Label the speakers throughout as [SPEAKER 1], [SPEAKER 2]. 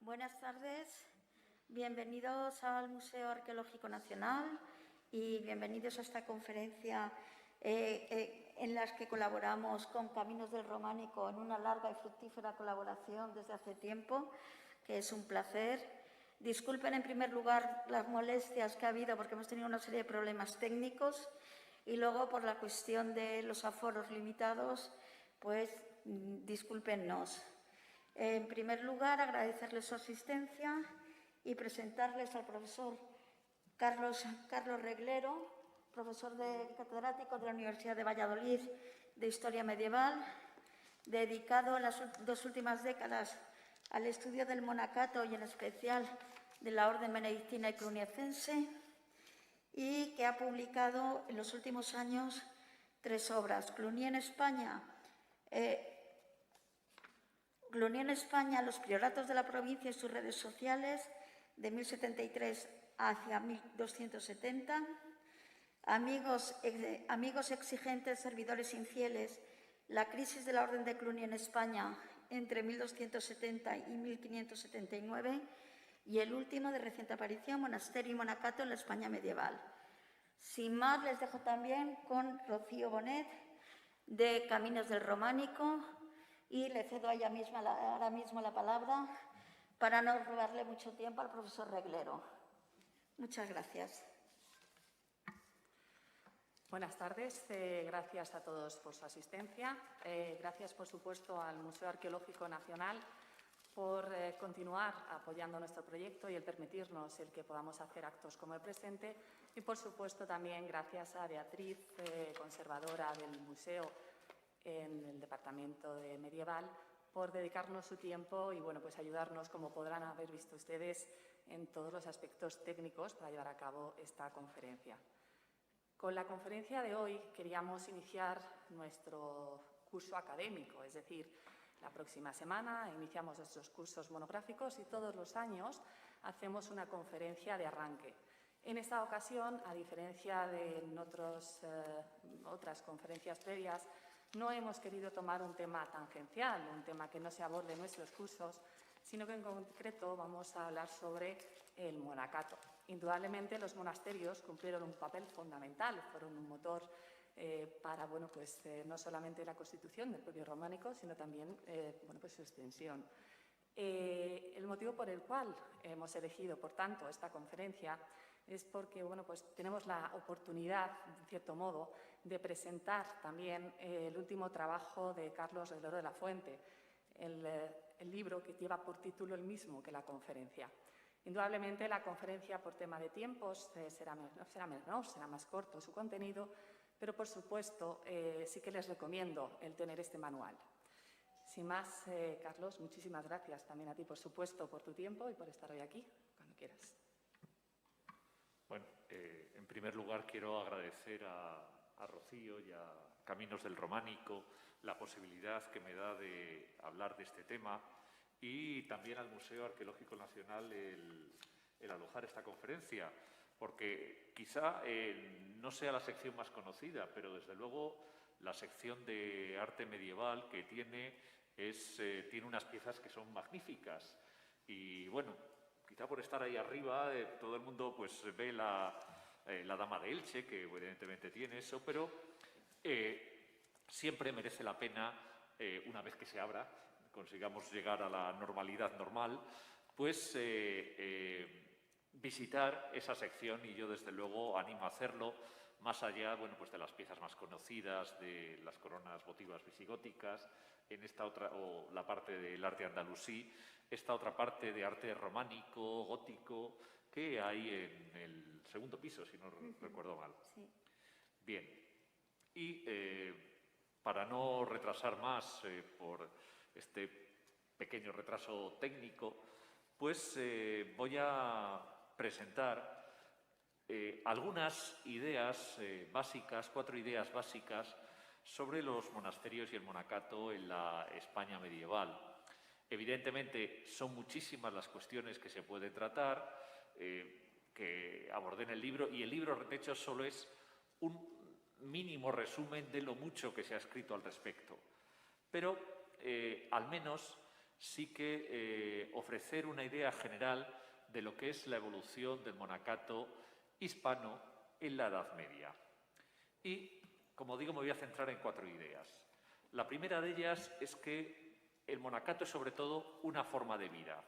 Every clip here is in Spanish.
[SPEAKER 1] Buenas tardes, bienvenidos al Museo Arqueológico Nacional y bienvenidos a esta conferencia en la que colaboramos con Caminos del Románico en una larga y fructífera colaboración desde hace tiempo, que es un placer. Disculpen en primer lugar las molestias que ha habido porque hemos tenido una serie de problemas técnicos y luego por la cuestión de los aforos limitados, pues discúlpennos. En primer lugar, agradecerles su asistencia y presentarles al profesor Carlos Reglero, profesor catedrático de la Universidad de Valladolid de Historia Medieval, dedicado en las dos últimas décadas al estudio del monacato y en especial de la Orden Benedictina y Cluniacense, y que ha publicado en los últimos años 3 obras. Cluny en España, los prioratos de la provincia y sus redes sociales, de 1073 hacia 1270. Amigos exigentes, servidores infieles, la crisis de la Orden de Cluny en España entre 1270 y 1579. Y el último, de reciente aparición, Monasterio y Monacato en la España medieval. Sin más, les dejo también con Rocío Bonet, de Caminos del Románico, y le cedo a ella ahora mismo la palabra para no robarle mucho tiempo al profesor Reglero. Muchas gracias.
[SPEAKER 2] Buenas tardes, gracias a todos por su asistencia. Gracias, por supuesto, al Museo Arqueológico Nacional por continuar apoyando nuestro proyecto y el permitirnos el que podamos hacer actos como el presente. Y, por supuesto, también gracias a Beatriz, conservadora del museo en el Departamento de Medieval, por dedicarnos su tiempo y pues ayudarnos, como podrán haber visto ustedes, en todos los aspectos técnicos para llevar a cabo esta conferencia. Con la conferencia de hoy queríamos iniciar nuestro curso académico, es decir, la próxima semana iniciamos nuestros cursos monográficos y todos los años hacemos una conferencia de arranque. En esta ocasión, a diferencia de en otras conferencias previas, no hemos querido tomar un tema tangencial, un tema que no se aborde en nuestros cursos, sino que en concreto vamos a hablar sobre el monacato. Indudablemente, los monasterios cumplieron un papel fundamental, fueron un motor para no solamente la constitución del propio románico, sino también su extensión. El motivo por el cual hemos elegido, por tanto, esta conferencia es porque tenemos la oportunidad, en cierto modo, de presentar también el último trabajo de Carlos Reglero de la Fuente, el libro que lleva por título el mismo que la conferencia. Indudablemente, la conferencia, por tema de tiempos, será más corto su contenido, pero, por supuesto, sí que les recomiendo el tener este manual. Sin más, Carlos, muchísimas gracias también a ti, por supuesto, por tu tiempo y por estar hoy aquí, cuando quieras.
[SPEAKER 3] Bueno, en primer lugar quiero agradecer a Rocío y a Caminos del Románico la posibilidad que me da de hablar de este tema y también al Museo Arqueológico Nacional el alojar esta conferencia, porque quizá no sea la sección más conocida, pero desde luego la sección de arte medieval que tiene unas piezas que son magníficas. Y bueno, quizá por estar ahí arriba todo el mundo ve la Dama de Elche, que evidentemente tiene eso, pero siempre merece la pena, una vez que se abra, consigamos llegar a la normalidad normal, visitar esa sección, y yo desde luego animo a hacerlo, más allá de las piezas más conocidas, de las coronas votivas visigóticas, en esta otra, o la parte del arte andalusí, esta otra parte de arte románico, gótico, que hay en el segundo piso, si no recuerdo mal.
[SPEAKER 1] Sí.
[SPEAKER 3] Bien, y para no retrasar más por este pequeño retraso técnico, voy a presentar algunas ideas básicas, 4 ideas básicas sobre los monasterios y el monacato en la España medieval. Evidentemente, son muchísimas las cuestiones que se pueden tratar, que abordé en el libro, y el libro, de hecho, solo es un mínimo resumen de lo mucho que se ha escrito al respecto. Pero, al menos, sí que ofrecer una idea general de lo que es la evolución del monacato hispano en la Edad Media. Y, como digo, me voy a centrar en 4 ideas. La primera de ellas es que el monacato es sobre todo una forma de vida.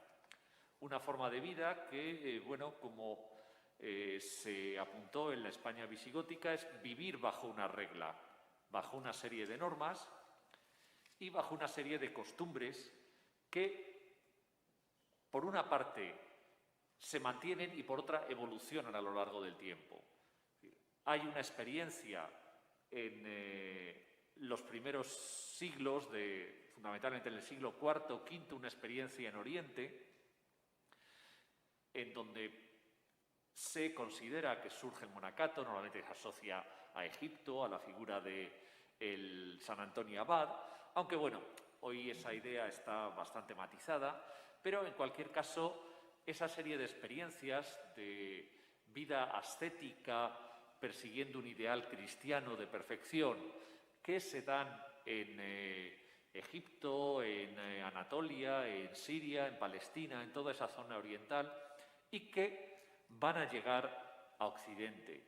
[SPEAKER 3] Una forma de vida que, bueno, como se apuntó en la España visigótica, es vivir bajo una regla, bajo una serie de normas y bajo una serie de costumbres que, por una parte, se mantienen y, por otra, evolucionan a lo largo del tiempo. Hay una experiencia en los primeros siglos, fundamentalmente en el siglo IV, V, una experiencia en Oriente, en donde se considera que surge el monacato, normalmente se asocia a Egipto, a la figura de San Antonio Abad, aunque bueno, hoy esa idea está bastante matizada, pero en cualquier caso, esa serie de experiencias de vida ascética, persiguiendo un ideal cristiano de perfección, que se dan en Egipto, en Anatolia, en Siria, en Palestina, en toda esa zona oriental, y que van a llegar a Occidente.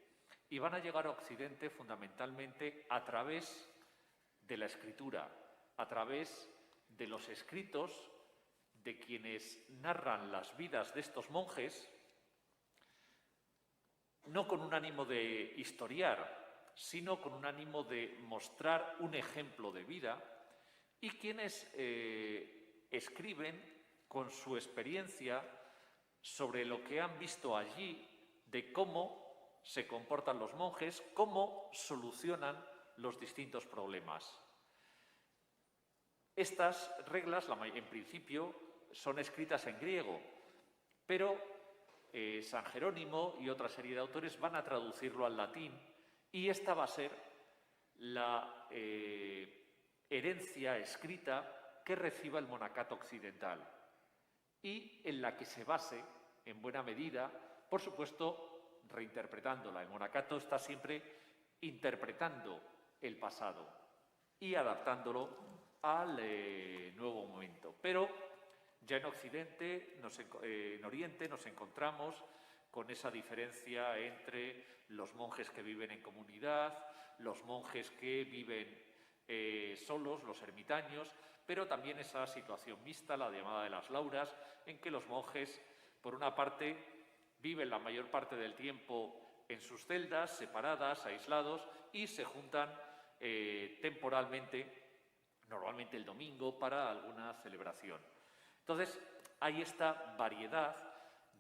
[SPEAKER 3] Y van a llegar a Occidente fundamentalmente a través de la escritura, a través de los escritos de quienes narran las vidas de estos monjes, no con un ánimo de historiar, sino con un ánimo de mostrar un ejemplo de vida, y quienes escriben con su experiencia sobre lo que han visto allí, de cómo se comportan los monjes, cómo solucionan los distintos problemas. Estas reglas, en principio, son escritas en griego, pero San Jerónimo y otra serie de autores van a traducirlo al latín, y esta va a ser la herencia escrita que reciba el monacato occidental y en la que se base, en buena medida, por supuesto, reinterpretándola. El monacato está siempre interpretando el pasado y adaptándolo al nuevo momento. Pero ya en Occidente, en Oriente, nos encontramos con esa diferencia entre los monjes que viven en comunidad, los monjes que viven solos, los ermitaños, pero también esa situación mixta, la llamada de las lauras, en que los monjes, por una parte, viven la mayor parte del tiempo en sus celdas, separadas, aislados, y se juntan temporalmente, normalmente el domingo, para alguna celebración. Entonces, hay esta variedad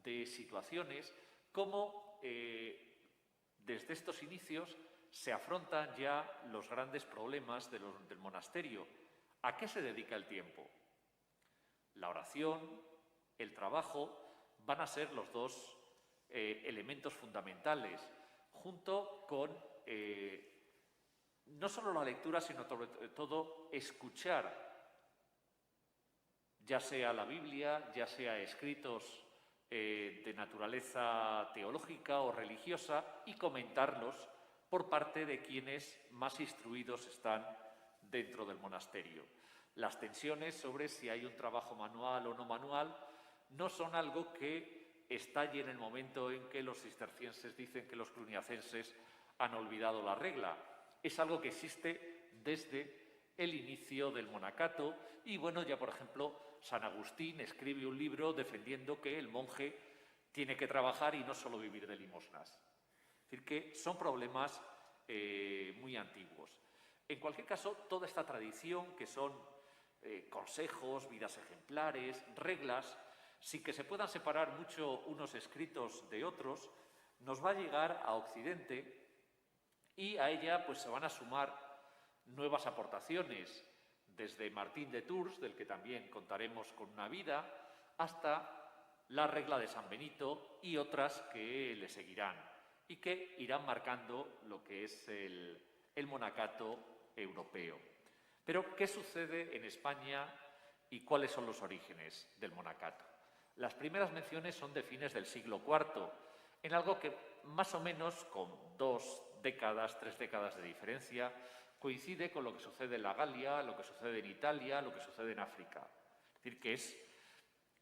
[SPEAKER 3] de situaciones, como desde estos inicios se afrontan ya los grandes problemas del monasterio. ¿A qué se dedica el tiempo? La oración, el trabajo, van a ser los dos elementos fundamentales, junto con no solo la lectura, sino sobre todo escuchar, ya sea la Biblia, ya sea escritos de naturaleza teológica o religiosa, y comentarlos por parte de quienes más instruidos están dentro del monasterio. Las tensiones sobre si hay un trabajo manual o no manual no son algo que estalle en el momento en que los cistercienses dicen que los cluniacenses han olvidado la regla. Es algo que existe desde el inicio del monacato, y bueno, ya por ejemplo, San Agustín escribe un libro defendiendo que el monje tiene que trabajar y no solo vivir de limosnas. Es decir, que son problemas muy antiguos. En cualquier caso, toda esta tradición, que son consejos, vidas ejemplares, reglas, sin que se puedan separar mucho unos escritos de otros, nos va a llegar a Occidente, y a ella pues se van a sumar nuevas aportaciones, desde Martín de Tours, del que también contaremos con una vida, hasta la regla de San Benito y otras que le seguirán y que irán marcando lo que es el monacato europeo. Pero, ¿qué sucede en España y cuáles son los orígenes del monacato? Las primeras menciones son de fines del siglo IV, en algo que más o menos, con 2 décadas, 3 décadas de diferencia, coincide con lo que sucede en la Galia, lo que sucede en Italia, lo que sucede en África. Es Es decir, que es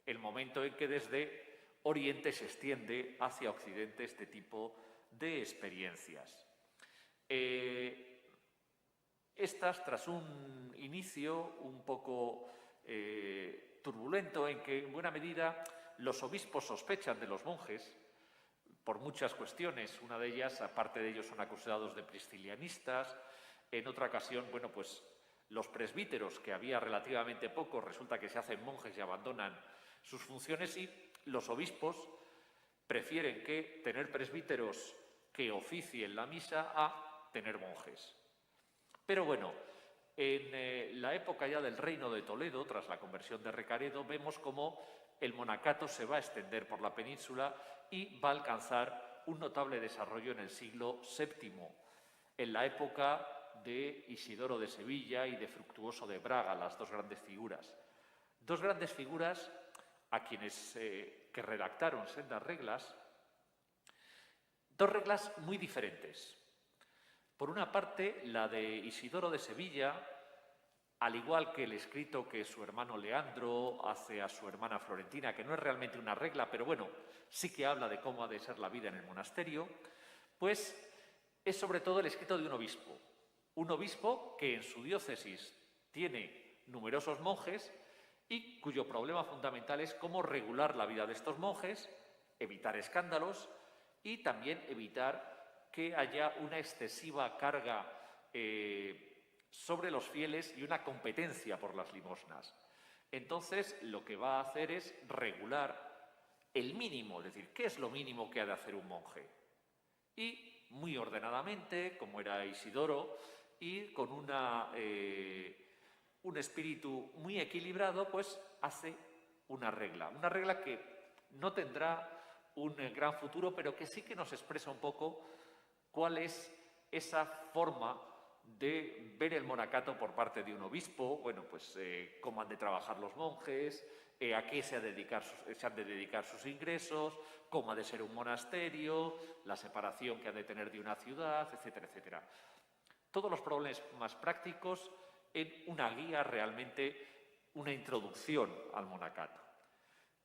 [SPEAKER 3] el momento en que desde Oriente se extiende hacia Occidente este tipo de experiencias. Estas, tras un inicio un poco turbulento, en que en buena medida los obispos sospechan de los monjes por muchas cuestiones. Una de ellas, aparte de ellos, son acusados de priscilianistas. En otra ocasión, bueno, pues los presbíteros, que había relativamente pocos, resulta que se hacen monjes y abandonan sus funciones, y los obispos prefieren que tener presbíteros que oficien la misa a tener monjes. Pero bueno, en la época ya del Reino de Toledo, tras la conversión de Recaredo, vemos cómo el monacato se va a extender por la península y va a alcanzar un notable desarrollo en el siglo VII, en la época de Isidoro de Sevilla y de Fructuoso de Braga, las dos grandes figuras. Dos grandes figuras a quienes que redactaron sendas reglas, dos reglas muy diferentes. Por una parte, la de Isidoro de Sevilla, al igual que el escrito que su hermano Leandro hace a su hermana Florentina, que no es realmente una regla, pero bueno, sí que habla de cómo ha de ser la vida en el monasterio, pues es sobre todo el escrito de un obispo que en su diócesis tiene numerosos monjes y cuyo problema fundamental es cómo regular la vida de estos monjes, evitar escándalos y también evitar que haya una excesiva carga sobre los fieles y una competencia por las limosnas. Entonces, lo que va a hacer es regular el mínimo, es decir, ¿qué es lo mínimo que ha de hacer un monje? Y muy ordenadamente, como era Isidoro, y con un espíritu muy equilibrado, pues hace una regla que no tendrá un gran futuro, pero que sí que nos expresa un poco cuál es esa forma de ver el monacato por parte de un obispo, bueno, pues cómo han de trabajar los monjes, a qué se han de dedicar sus ingresos, cómo ha de ser un monasterio, la separación que ha de tener de una ciudad, etcétera, etcétera. Todos los problemas más prácticos en una guía, realmente una introducción al monacato.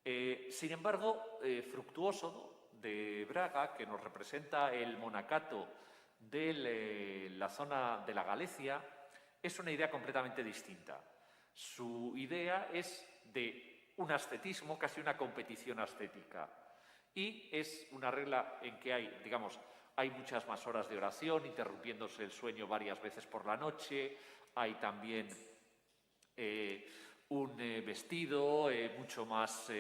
[SPEAKER 3] Sin embargo, Fructuoso de Braga, que nos representa el monacato de la zona de la Galicia, es una idea completamente distinta. Su idea es de un ascetismo, casi una competición ascética, y es una regla en que hay, digamos, hay muchas más horas de oración, interrumpiéndose el sueño varias veces por la noche, hay también un vestido mucho más,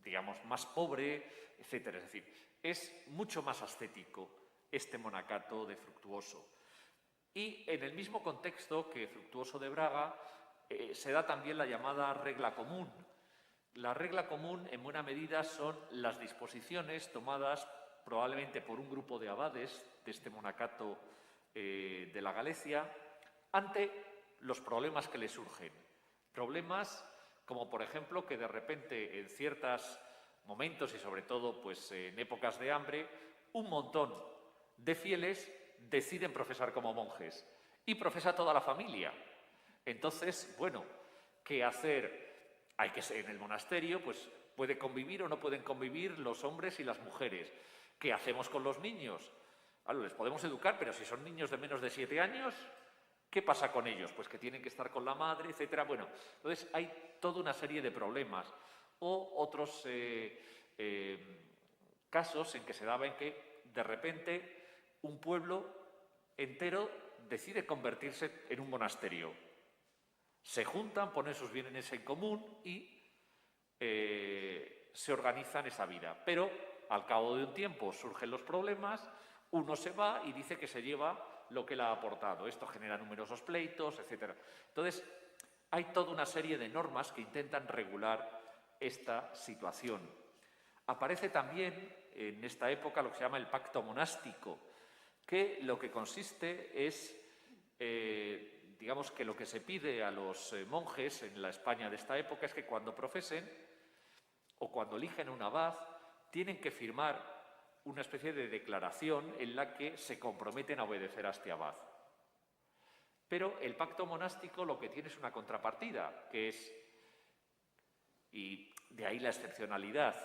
[SPEAKER 3] digamos, más pobre, etcétera. Es decir, es mucho más ascético este monacato de Fructuoso. Y en el mismo contexto que Fructuoso de Braga se da también la llamada regla común. La regla común, en buena medida, son las disposiciones tomadas probablemente por un grupo de abades de este monacato de la Galicia ante los problemas que le surgen. Problemas como, por ejemplo, que de repente en ciertos momentos y sobre todo pues, en épocas de hambre, un montón de fieles deciden profesar como monjes y profesa toda la familia. Entonces, bueno, ¿qué hacer? Hay que ser en el monasterio, pues puede convivir o no pueden convivir los hombres y las mujeres. ¿Qué hacemos con los niños? Claro, les podemos educar, pero si son niños de menos de 7 años, ¿qué pasa con ellos? Pues que tienen que estar con la madre, etcétera. Bueno, entonces hay toda una serie de problemas. O otros casos en que se daba en que de repente un pueblo entero decide convertirse en un monasterio. Se juntan, ponen sus bienes en común y se organizan esa vida. Pero al cabo de un tiempo surgen los problemas, uno se va y dice que se lleva lo que le ha aportado. Esto genera numerosos pleitos, etcétera. Entonces, hay toda una serie de normas que intentan regular esta situación. Aparece también en esta época lo que se llama el pacto monástico, que lo que consiste es, digamos que lo que se pide a los monjes en la España de esta época es que cuando profesen o cuando eligen un abad, tienen que firmar una especie de declaración en la que se comprometen a obedecer a este abad. Pero el pacto monástico lo que tiene es una contrapartida, que es, y de ahí la excepcionalidad,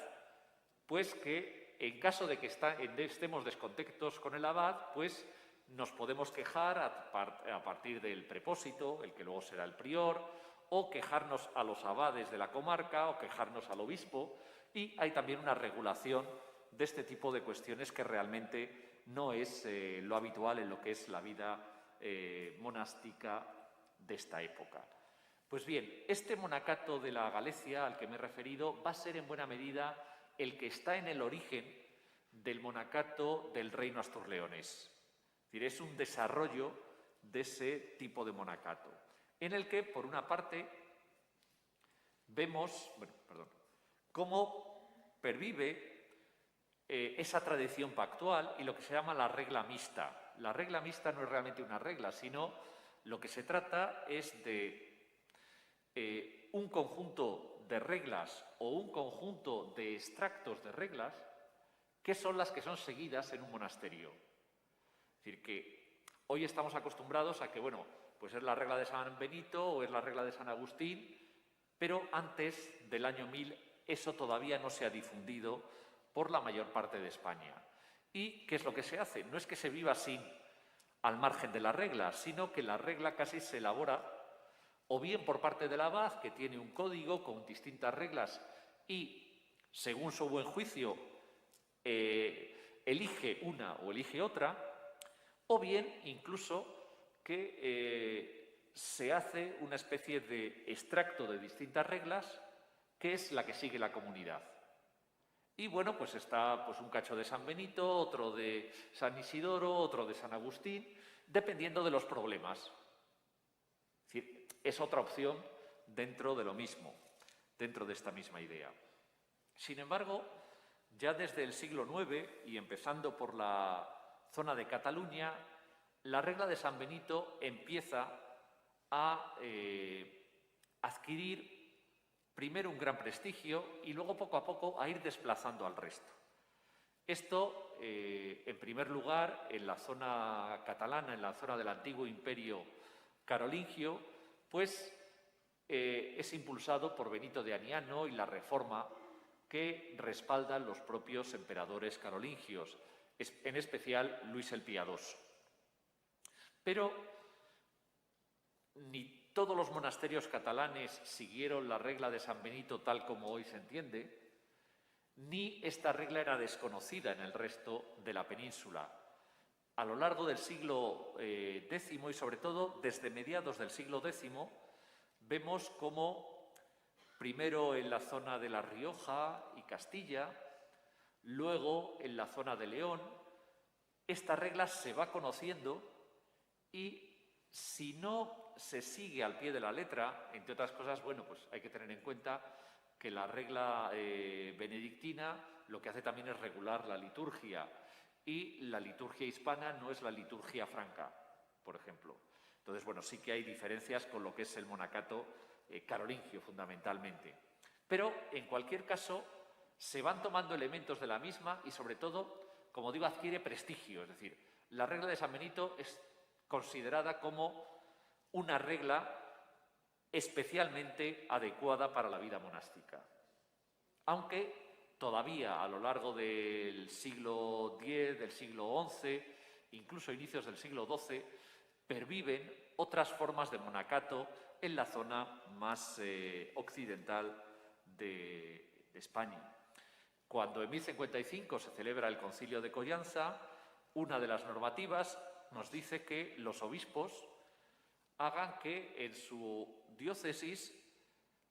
[SPEAKER 3] pues que en caso de que estemos descontentos con el abad, pues nos podemos quejar a partir del prepósito, el que luego será el prior, o quejarnos a los abades de la comarca, o quejarnos al obispo, y hay también una regulación de este tipo de cuestiones que realmente no es lo habitual en lo que es la vida monástica de esta época. Pues bien, este monacato de la Galecia al que me he referido va a ser en buena medida el que está en el origen del monacato del reino asturleonés. Es decir, es un desarrollo de ese tipo de monacato, en el que, por una parte, vemos cómo pervive esa tradición pactual y lo que se llama la regla mixta. La regla mixta no es realmente una regla, sino lo que se trata es de un conjunto de reglas o un conjunto de extractos de reglas que son las que son seguidas en un monasterio. Es decir, que hoy estamos acostumbrados a que, bueno, pues es la regla de San Benito o es la regla de San Agustín, pero antes del año 1000 eso todavía no se ha difundido por la mayor parte de España. ¿Y qué es lo que se hace? No es que se viva así al margen de la regla, sino que la regla casi se elabora o bien por parte del abad, que tiene un código con distintas reglas y, según su buen juicio, elige una o elige otra, o bien incluso que se hace una especie de extracto de distintas reglas, que es la que sigue la comunidad. Y bueno, pues está un cacho de San Benito, otro de San Isidoro, otro de San Agustín, dependiendo de los problemas. Es decir, es otra opción dentro de lo mismo, dentro de esta misma idea. Sin embargo, ya desde el siglo IX y empezando por la zona de Cataluña, la regla de San Benito empieza a adquirir primero un gran prestigio y luego poco a poco a ir desplazando al resto. Esto, en primer lugar, en la zona catalana, en la zona del antiguo imperio carolingio, pues es impulsado por Benito de Aniano y la reforma que respaldan los propios emperadores carolingios, en especial Luis el Piadoso. Pero ni todos los monasterios catalanes siguieron la regla de San Benito tal como hoy se entiende, ni esta regla era desconocida en el resto de la península. A lo largo del siglo X y sobre todo desde mediados del siglo X vemos cómo primero en la zona de La Rioja y Castilla, luego en la zona de León, esta regla se va conociendo y si no se sigue al pie de la letra, entre otras cosas, bueno, pues hay que tener en cuenta que la regla benedictina lo que hace también es regular la liturgia y la liturgia hispana no es la liturgia franca, por ejemplo. Entonces, bueno, sí que hay diferencias con lo que es el monacato carolingio, fundamentalmente. Pero, en cualquier caso, se van tomando elementos de la misma y, sobre todo, como digo, adquiere prestigio. Es decir, la regla de San Benito es considerada como una regla especialmente adecuada para la vida monástica. Aunque todavía a lo largo del siglo X, del siglo XI, incluso inicios del siglo XII, perviven otras formas de monacato en la zona más occidental de España. Cuando en 1055 se celebra el Concilio de Collanza, una de las normativas nos dice que los obispos hagan que en su diócesis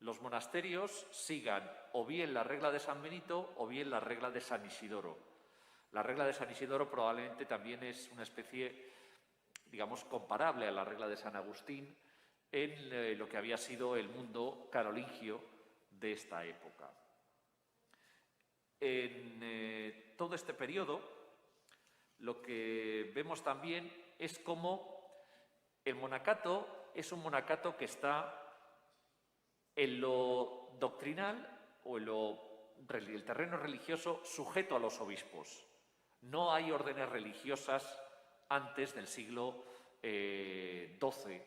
[SPEAKER 3] los monasterios sigan o bien la regla de San Benito o bien la regla de San Isidoro. La regla de San Isidoro probablemente también es una especie, digamos, comparable a la regla de San Agustín en lo que había sido el mundo carolingio de esta época. En todo este periodo, lo que vemos también es cómo el monacato es un monacato que está en lo doctrinal o en el terreno religioso sujeto a los obispos. No hay órdenes religiosas antes del siglo XII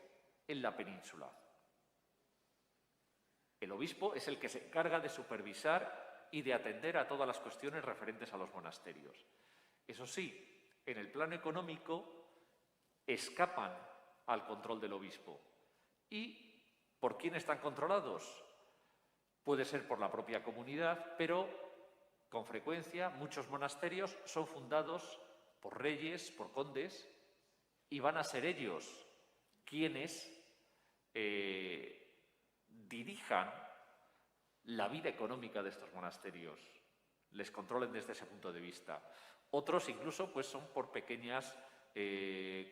[SPEAKER 3] en la península. El obispo es el que se encarga de supervisar y de atender a todas las cuestiones referentes a los monasterios. Eso sí, en el plano económico escapan al control del obispo. ¿Y por quién están controlados? Puede ser por la propia comunidad, pero con frecuencia muchos monasterios son fundados por reyes, por condes, y van a ser ellos quienes dirijan la vida económica de estos monasterios, les controlen desde ese punto de vista. Otros incluso pues, son por pequeñas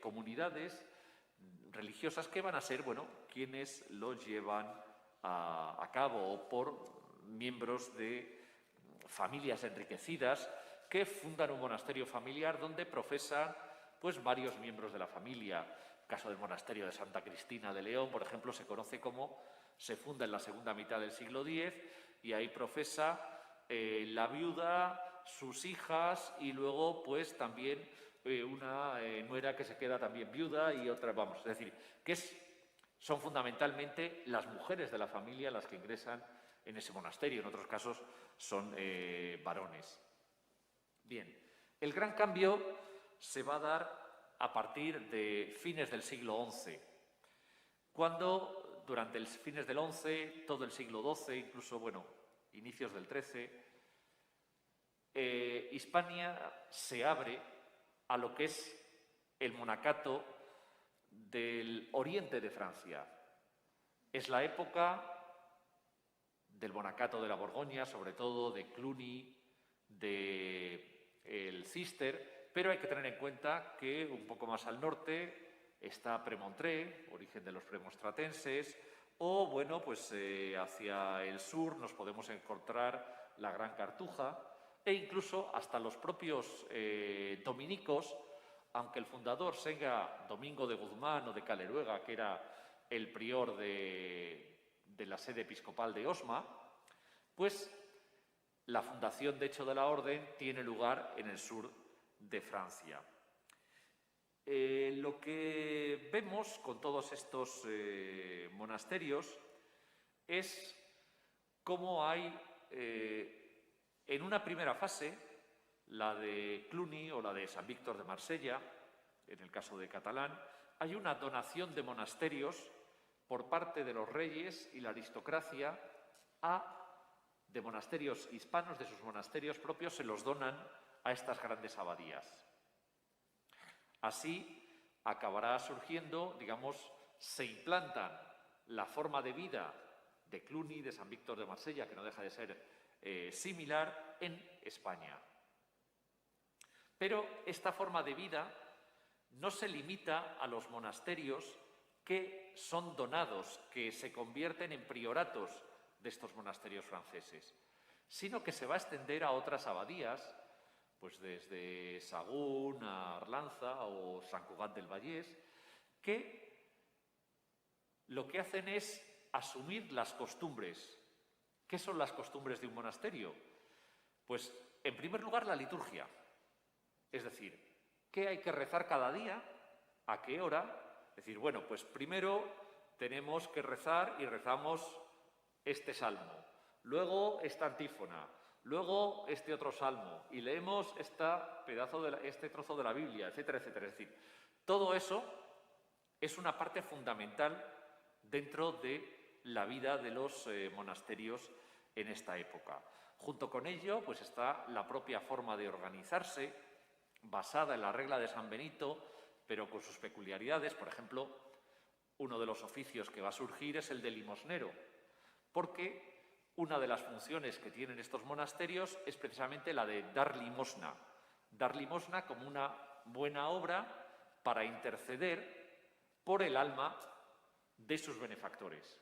[SPEAKER 3] comunidades religiosas que van a ser quienes lo llevan a cabo, o por miembros de familias enriquecidas que fundan un monasterio familiar donde profesan pues, varios miembros de la familia. El caso del monasterio de Santa Cristina de León, por ejemplo, se conoce como se funda en la segunda mitad del siglo X y ahí profesa la viuda, sus hijas y luego pues también una nuera que se queda también viuda y otra, es decir, que son fundamentalmente las mujeres de la familia las que ingresan en ese monasterio, en otros casos son varones. Bien, el gran cambio se va a dar a partir de fines del siglo XI, cuando durante los fines del XI, todo el siglo XII, incluso, inicios del XIII, Hispania se abre a lo que es el monacato del oriente de Francia. Es la época del monacato de la Borgoña, sobre todo de Cluny, del Cister, pero hay que tener en cuenta que un poco más al norte está Premontré, origen de los premonstratenses, o hacia el sur nos podemos encontrar la Gran Cartuja e incluso hasta los propios dominicos, aunque el fundador sea Domingo de Guzmán o de Caleruega, que era el prior de la sede episcopal de Osma, pues la fundación, de hecho, de la orden tiene lugar en el sur de Francia. Lo que vemos con todos estos monasterios es cómo hay, en una primera fase, la de Cluny o la de San Víctor de Marsella, en el caso de Catalán, hay una donación de monasterios por parte de los reyes y la aristocracia de monasterios hispanos, de sus monasterios propios, se los donan a estas grandes abadías. Así acabará surgiendo, se implantan la forma de vida de Cluny, de San Víctor de Marsella, que no deja de ser similar en España. Pero esta forma de vida no se limita a los monasterios que son donados, que se convierten en prioratos de estos monasterios franceses, sino que se va a extender a otras abadías, pues desde Sagún a Arlanza o San Cugat del Vallès, que lo que hacen es asumir las costumbres. ¿Qué son las costumbres de un monasterio? Pues, en primer lugar, la liturgia. Es decir, ¿qué hay que rezar cada día? ¿A qué hora? Es decir, pues primero tenemos que rezar y rezamos este salmo, luego esta antífona, luego este otro salmo y leemos este trozo de la Biblia, etcétera, etcétera. Es decir, todo eso es una parte fundamental dentro de la vida de los monasterios en esta época. Junto con ello, pues está la propia forma de organizarse, basada en la regla de San Benito, pero con sus peculiaridades. Por ejemplo, uno de los oficios que va a surgir es el de limosnero, porque una de las funciones que tienen estos monasterios es precisamente la de dar limosna como una buena obra para interceder por el alma de sus benefactores.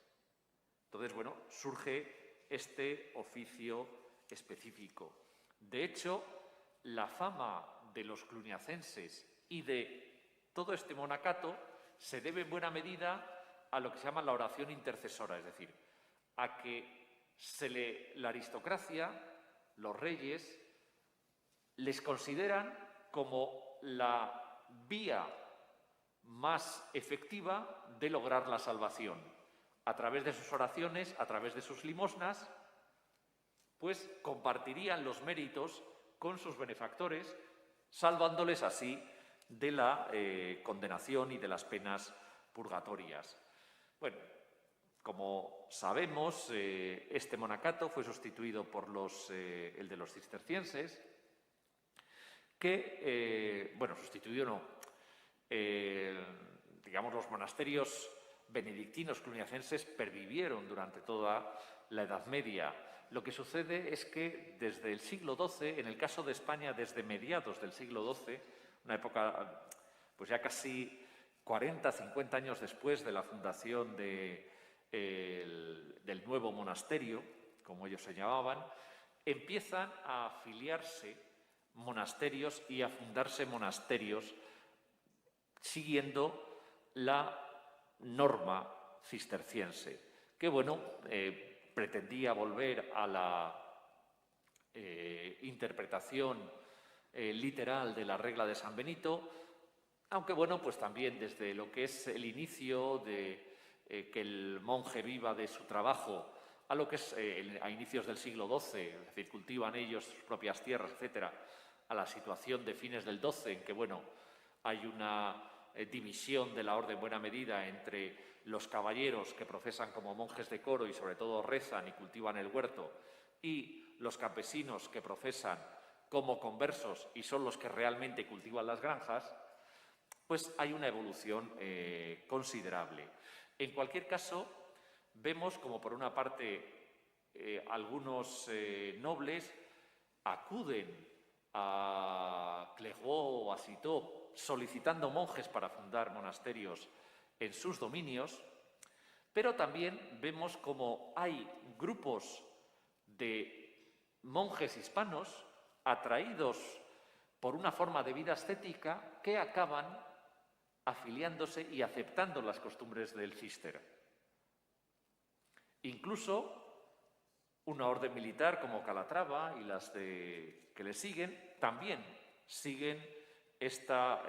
[SPEAKER 3] Entonces, surge este oficio específico. De hecho, la fama de los cluniacenses y de todo este monacato se debe en buena medida a lo que se llama la oración intercesora, es decir, a que la aristocracia, los reyes, les consideran como la vía más efectiva de lograr la salvación. A través de sus oraciones, a través de sus limosnas, pues compartirían los méritos con sus benefactores, salvándoles así de la condenación y de las penas purgatorias. Bueno, como sabemos, este monacato fue sustituido por el de los cistercienses, que, sustituido no, digamos, los monasterios benedictinos cluniacenses pervivieron durante toda la Edad Media. Lo que sucede es que desde el siglo XII, en el caso de España desde mediados del siglo XII, una época pues ya casi 40, 50 años después de la fundación del nuevo monasterio, como ellos se llamaban, empiezan a afiliarse monasterios y a fundarse monasterios siguiendo la norma cisterciense, que pretendía volver a la interpretación literal de la regla de San Benito, aunque pues también desde lo que es el inicio de que el monje viva de su trabajo a lo que es a inicios del siglo XII, es decir, cultivan ellos sus propias tierras, etcétera, a la situación de fines del XII, en que hay una división de la orden buena medida entre los caballeros que profesan como monjes de coro y sobre todo rezan y cultivan el huerto, y los campesinos que profesan como conversos y son los que realmente cultivan las granjas, pues hay una evolución considerable. En cualquier caso, vemos como por una parte algunos nobles acuden a Clairvaux o a Citeaux solicitando monjes para fundar monasterios en sus dominios, pero también vemos como hay grupos de monjes hispanos atraídos por una forma de vida ascética que acaban afiliándose y aceptando las costumbres del cister. Incluso una orden militar como Calatrava y las que le siguen también siguen esta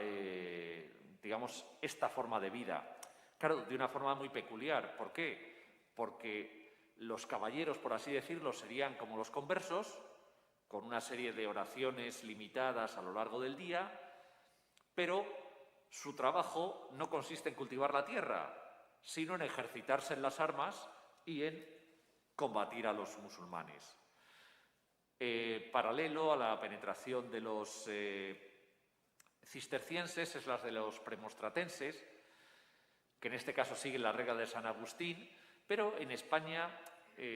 [SPEAKER 3] forma de vida. Claro, de una forma muy peculiar. ¿Por qué? Porque los caballeros, por así decirlo, serían como los conversos, con una serie de oraciones limitadas a lo largo del día, pero su trabajo no consiste en cultivar la tierra, sino en ejercitarse en las armas y en combatir a los musulmanes. Paralelo a la penetración de los cistercienses es la de los premonstratenses, que en este caso siguen la regla de San Agustín, pero en España,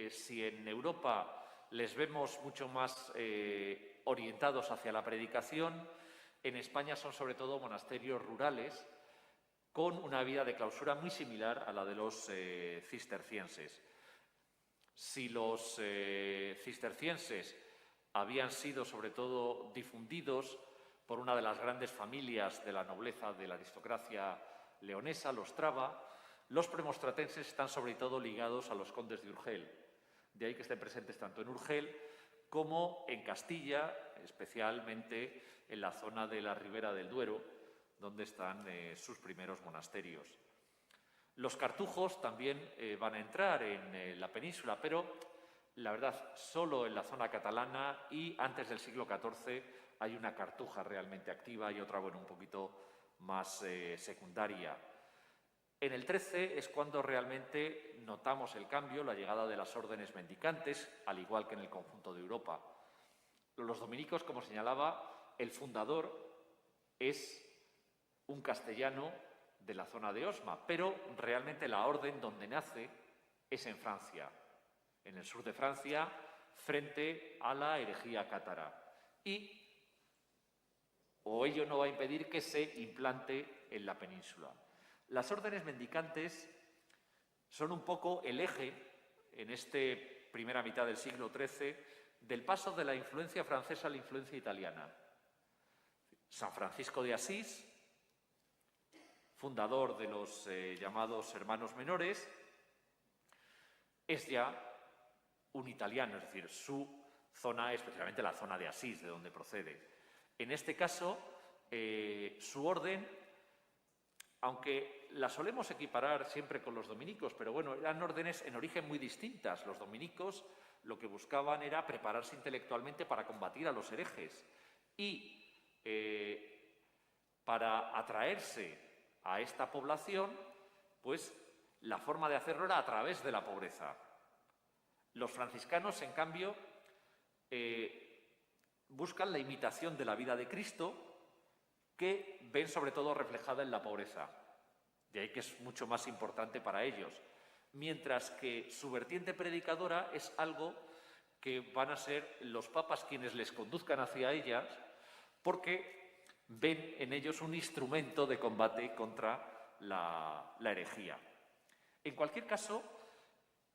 [SPEAKER 3] si en Europa les vemos mucho más orientados hacia la predicación, en España son sobre todo monasterios rurales con una vida de clausura muy similar a la de los cistercienses. Si los cistercienses habían sido sobre todo difundidos por una de las grandes familias de la nobleza de la aristocracia leonesa, los Traba, los premonstratenses están sobre todo ligados a los condes de Urgel. De ahí que estén presentes tanto en Urgel como en Castilla, especialmente en la zona de la Ribera del Duero, donde están sus primeros monasterios. Los cartujos también van a entrar en la península, pero la verdad, solo en la zona catalana, y antes del siglo XIV hay una cartuja realmente activa y otra, un poquito más secundaria. En el XIII es cuando realmente notamos el cambio, la llegada de las órdenes mendicantes, al igual que en el conjunto de Europa. Los dominicos, como señalaba, el fundador es un castellano de la zona de Osma, pero realmente la orden donde nace es en Francia, en el sur de Francia, frente a la herejía cátara. O ello no va a impedir que se implante en la península. Las órdenes mendicantes son un poco el eje, en esta primera mitad del siglo XIII, del paso de la influencia francesa a la influencia italiana. San Francisco de Asís, fundador de los llamados hermanos menores, es ya un italiano, es decir, su zona, especialmente la zona de Asís, de donde procede. En este caso, su orden aunque la solemos equiparar siempre con los dominicos, pero bueno, eran órdenes en origen muy distintas. Los dominicos lo que buscaban era prepararse intelectualmente para combatir a los herejes y para atraerse a esta población, pues la forma de hacerlo era a través de la pobreza. Los franciscanos, en cambio, buscan la imitación de la vida de Cristo, que ven sobre todo reflejada en la pobreza. De ahí que es mucho más importante para ellos. Mientras que su vertiente predicadora es algo que van a ser los papas quienes les conduzcan hacia ellas, porque ven en ellos un instrumento de combate contra la herejía. En cualquier caso,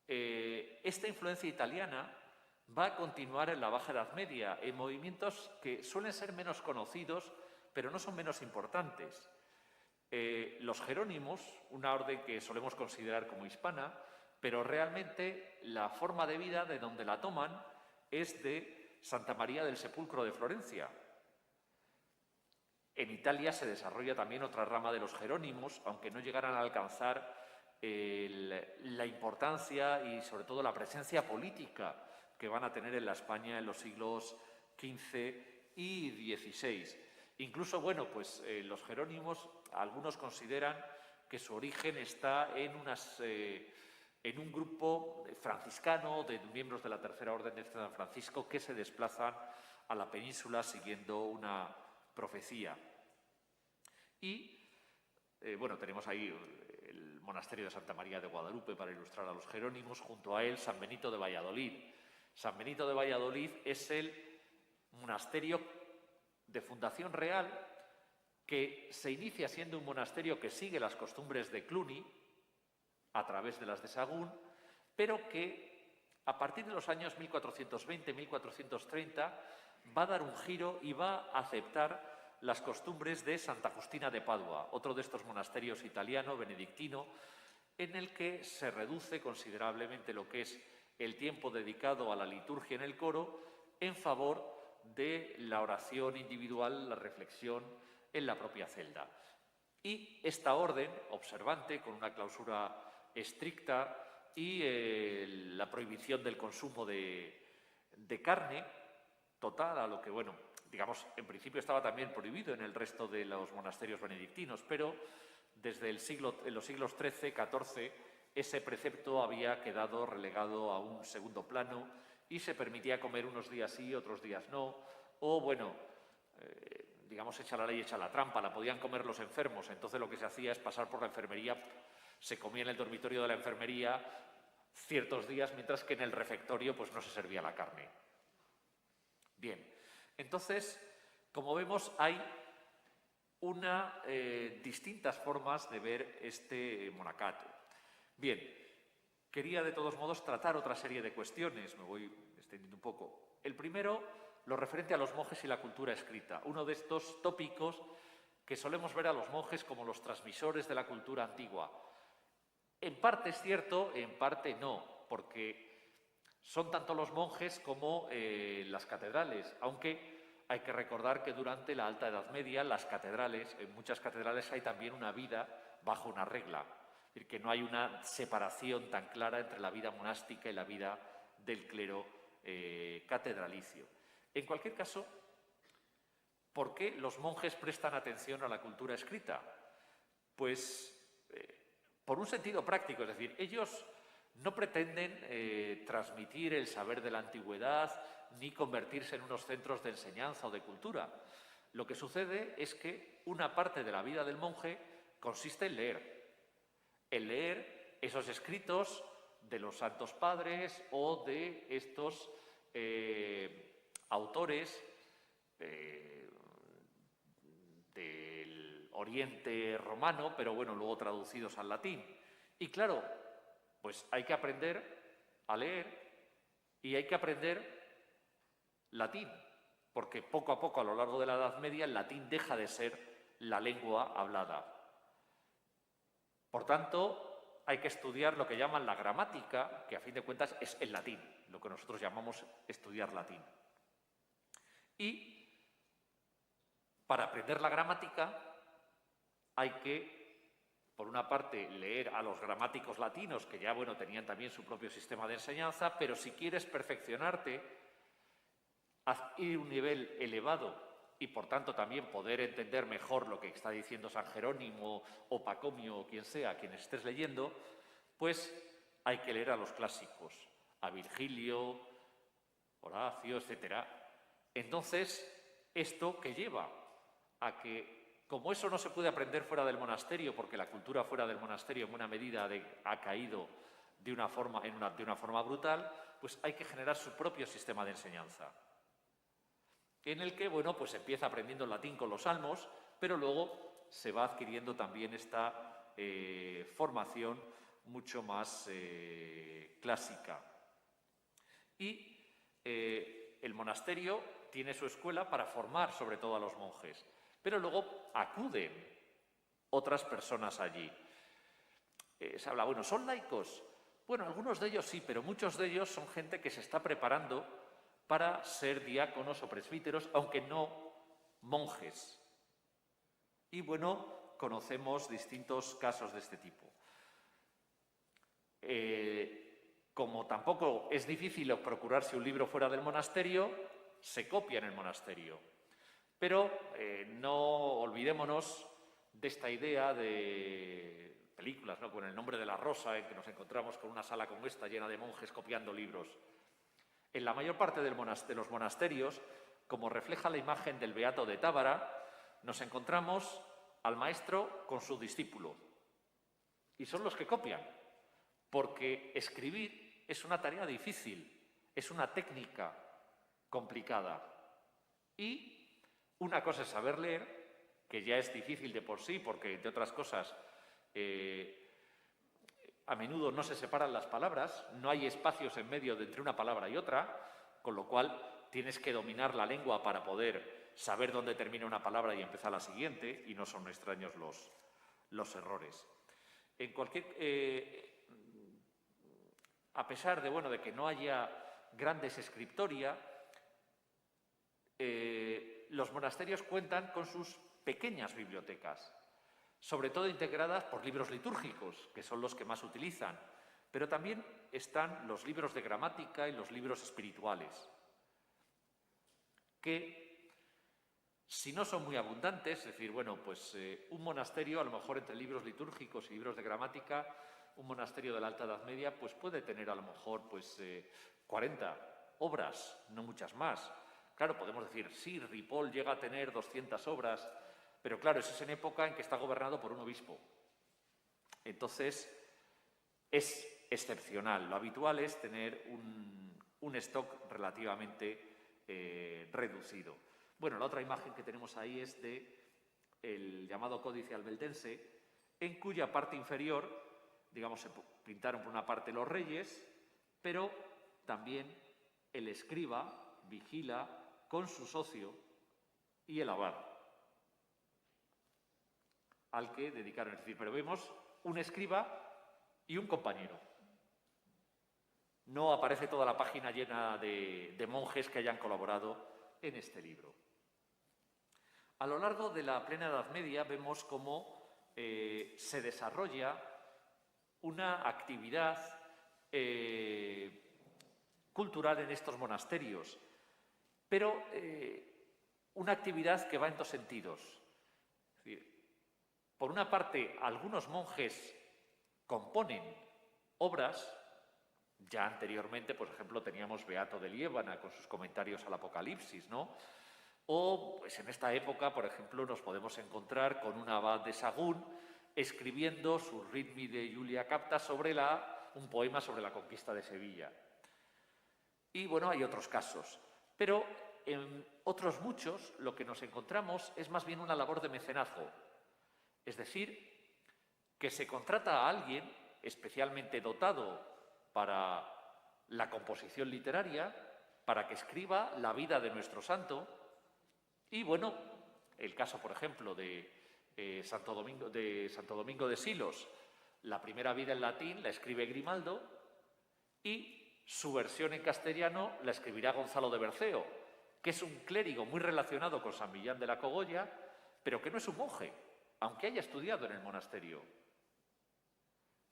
[SPEAKER 3] esta influencia italiana va a continuar en la Baja Edad Media, en movimientos que suelen ser menos conocidos, pero no son menos importantes. Los jerónimos, una orden que solemos considerar como hispana, pero realmente la forma de vida de donde la toman es de Santa María del Sepulcro de Florencia. En Italia se desarrolla también otra rama de los jerónimos, aunque no llegaran a alcanzar la importancia y sobre todo la presencia política que van a tener en la España en los siglos XV y XVI. Incluso, bueno, pues los jerónimos, algunos consideran que su origen está en un grupo franciscano de miembros de la Tercera Orden de San Francisco que se desplazan a la península siguiendo una profecía. Y, bueno, tenemos ahí el monasterio de Santa María de Guadalupe para ilustrar a los jerónimos, junto a él San Benito de Valladolid. San Benito de Valladolid es el monasterio de fundación real que se inicia siendo un monasterio que sigue las costumbres de Cluny a través de las de Sahagún, pero que a partir de los años 1420-1430 va a dar un giro y va a aceptar las costumbres de Santa Justina de Padua, otro de estos monasterios italiano, benedictino, en el que se reduce considerablemente lo que es el tiempo dedicado a la liturgia en el coro en favor de la oración individual, la reflexión en la propia celda. Y esta orden observante, con una clausura estricta y la prohibición del consumo de carne total, a lo que, bueno, digamos, en principio estaba también prohibido en el resto de los monasterios benedictinos, pero desde en los siglos XIII, XIV, ese precepto había quedado relegado a un segundo plano y se permitía comer unos días sí, otros días no, o, bueno, digamos, echa la ley, echa la trampa, la podían comer los enfermos. Entonces lo que se hacía es pasar por la enfermería, se comía en el dormitorio de la enfermería ciertos días, mientras que en el refectorio pues no se servía la carne. Bien, entonces, como vemos, hay distintas formas de ver este monacato. Bien, quería de todos modos tratar otra serie de cuestiones, me voy extendiendo un poco. El primero, lo referente a los monjes y la cultura escrita, uno de estos tópicos que solemos ver a los monjes como los transmisores de la cultura antigua. En parte es cierto, en parte no, porque son tanto los monjes como las catedrales, aunque hay que recordar que durante la Alta Edad Media las catedrales, en muchas catedrales hay también una vida bajo una regla, es decir, que no hay una separación tan clara entre la vida monástica y la vida del clero catedralicio. En cualquier caso, ¿por qué los monjes prestan atención a la cultura escrita? Pues por un sentido práctico, es decir, ellos no pretenden transmitir el saber de la antigüedad ni convertirse en unos centros de enseñanza o de cultura. Lo que sucede es que una parte de la vida del monje consiste en leer esos escritos de los santos padres o de estos autores del Oriente romano, pero bueno, luego traducidos al latín. Y claro, pues hay que aprender a leer y hay que aprender latín, porque poco a poco a lo largo de la Edad Media el latín deja de ser la lengua hablada. Por tanto, hay que estudiar lo que llaman la gramática, que a fin de cuentas es el latín, lo que nosotros llamamos estudiar latín. Y para aprender la gramática hay que por una parte, leer a los gramáticos latinos, que ya, bueno, tenían también su propio sistema de enseñanza, pero si quieres perfeccionarte, ir a un nivel elevado y, por tanto, también poder entender mejor lo que está diciendo San Jerónimo o Pacomio o quien sea, quien estés leyendo, pues hay que leer a los clásicos, a Virgilio, Horacio, etc. Entonces, ¿esto qué lleva? A que, como eso no se puede aprender fuera del monasterio, porque la cultura fuera del monasterio en buena medida ha caído de una forma brutal, pues hay que generar su propio sistema de enseñanza, en el que, bueno, pues empieza aprendiendo el latín con los salmos, pero luego se va adquiriendo también esta formación mucho más clásica. Y el monasterio tiene su escuela para formar sobre todo a los monjes, pero luego acuden otras personas allí. Se habla, bueno, ¿son laicos? Bueno, algunos de ellos sí, pero muchos de ellos son gente que se está preparando para ser diáconos o presbíteros, aunque no monjes. Y bueno, conocemos distintos casos de este tipo. Como tampoco es difícil procurarse un libro fuera del monasterio, se copia en el monasterio. Pero no olvidémonos de esta idea de películas, ¿no?, con El nombre de la rosa, en que nos encontramos con una sala como esta llena de monjes copiando libros. En la mayor parte de los monasterios, como refleja la imagen del Beato de Tábara, nos encontramos al maestro con su discípulo. Y son los que copian, porque escribir es una tarea difícil, es una técnica complicada. Y una cosa es saber leer, que ya es difícil de por sí, porque, entre otras cosas, a menudo no se separan las palabras, no hay espacios en medio entre una palabra y otra, con lo cual tienes que dominar la lengua para poder saber dónde termina una palabra y empezar la siguiente, y no son extraños los errores. A pesar de que no haya grandes escriptoria, los monasterios cuentan con sus pequeñas bibliotecas, sobre todo integradas por libros litúrgicos, que son los que más utilizan, pero también están los libros de gramática y los libros espirituales, que, si no son muy abundantes, es decir, bueno, pues un monasterio, a lo mejor entre libros litúrgicos y libros de gramática, un monasterio de la Alta Edad Media, pues puede tener a lo mejor 40 obras, no muchas más. Claro, podemos decir, sí, Ripoll llega a tener 200 obras, pero claro, eso es en época en que está gobernado por un obispo. Entonces, es excepcional. Lo habitual es tener un stock relativamente reducido. Bueno, la otra imagen que tenemos ahí es del llamado Códice Albeltense, en cuya parte inferior, digamos, se pintaron por una parte los reyes, pero también el escriba vigila con su socio y el abad, al que dedicaron. Es decir, pero vemos un escriba y un compañero. No aparece toda la página llena de monjes que hayan colaborado en este libro. A lo largo de la plena Edad Media vemos cómo se desarrolla una actividad cultural en estos monasterios, pero una actividad que va en dos sentidos. Es decir, por una parte, algunos monjes componen obras. Ya anteriormente, por ejemplo, teníamos Beato de Liébana con sus comentarios al Apocalipsis, ¿no? O, pues en esta época, por ejemplo, nos podemos encontrar con un abad de Sagún escribiendo su Ritmi de Julia Capta un poema sobre la conquista de Sevilla. Y, bueno, hay otros casos. Pero en otros muchos lo que nos encontramos es más bien una labor de mecenazgo. Es decir, que se contrata a alguien especialmente dotado para la composición literaria, para que escriba la vida de nuestro santo. Y, bueno, el caso, por ejemplo, de Santo Domingo de Silos, la primera vida en latín la escribe Grimaldo y su versión en castellano la escribirá Gonzalo de Berceo, que es un clérigo muy relacionado con San Millán de la Cogolla, pero que no es un monje, aunque haya estudiado en el monasterio.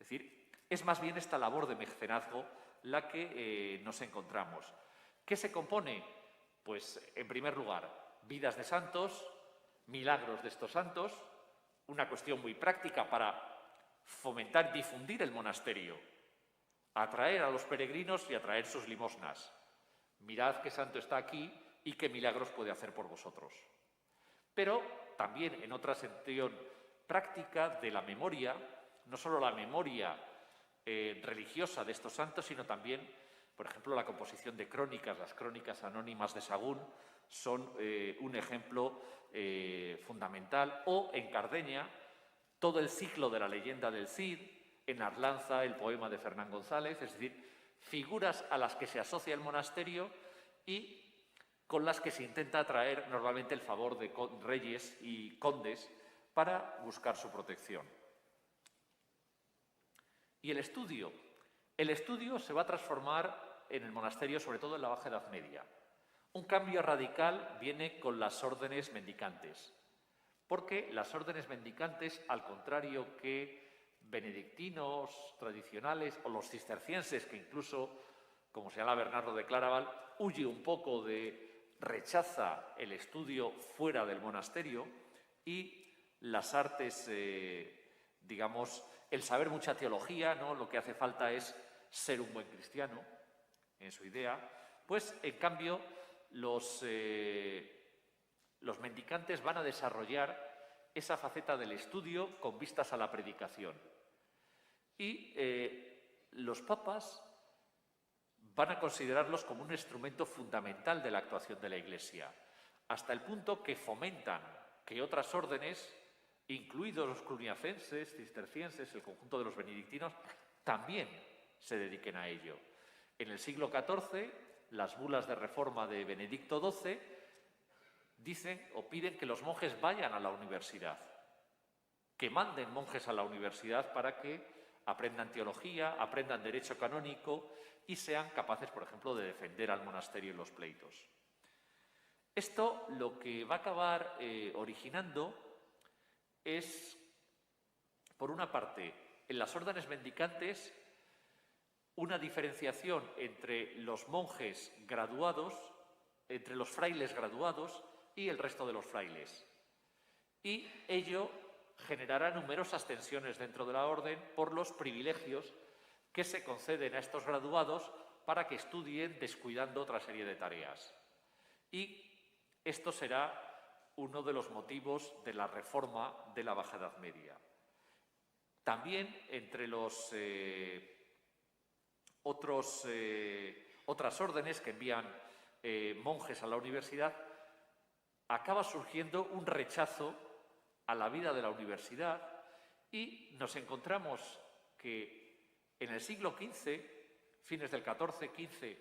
[SPEAKER 3] decir, es más bien esta labor de mecenazgo la que nos encontramos. ¿Qué se compone? Pues, en primer lugar, vidas de santos, milagros de estos santos, una cuestión muy práctica para fomentar y difundir el monasterio, atraer a los peregrinos y atraer sus limosnas. Mirad qué santo está aquí y qué milagros puede hacer por vosotros. Pero también en otra sección práctica de la memoria, no solo la memoria religiosa de estos santos, sino también, por ejemplo, la composición de crónicas. Las crónicas anónimas de Sahagún son un ejemplo fundamental. O en Cardeña, todo el ciclo de la leyenda del Cid, en Arlanza, el poema de Fernán González, es decir, figuras a las que se asocia el monasterio y con las que se intenta atraer normalmente el favor de reyes y condes para buscar su protección. Y el estudio se va a transformar en el monasterio, sobre todo en la Baja Edad Media. Un cambio radical viene con las órdenes mendicantes, porque las órdenes mendicantes, al contrario que benedictinos tradicionales o los cistercienses, que incluso, como señala Bernardo de Claraval, huye un poco rechaza el estudio fuera del monasterio y las artes, digamos, el saber mucha teología, ¿no? Lo que hace falta es ser un buen cristiano, en su idea. Pues, en cambio, los mendicantes van a desarrollar esa faceta del estudio con vistas a la predicación. Y los papas van a considerarlos como un instrumento fundamental de la actuación de la Iglesia, hasta el punto que fomentan que otras órdenes, incluidos los cluniacenses, cistercienses, el conjunto de los benedictinos, también se dediquen a ello. En el siglo XIV, las bulas de reforma de Benedicto XII dicen o piden que los monjes vayan a la universidad, que manden monjes a la universidad para que aprendan teología, aprendan derecho canónico y sean capaces, por ejemplo, de defender al monasterio en los pleitos. Esto lo que va a acabar originando es, por una parte, en las órdenes mendicantes, una diferenciación entre los monjes graduados, entre los frailes graduados y el resto de los frailes. Y ello generará numerosas tensiones dentro de la orden por los privilegios que se conceden a estos graduados para que estudien descuidando otra serie de tareas. Y esto será uno de los motivos de la reforma de la Baja Edad Media. También entre los otras órdenes que envían monjes a la universidad, acaba surgiendo un rechazo a la vida de la universidad y nos encontramos que en el siglo XV, fines del XIV, XV,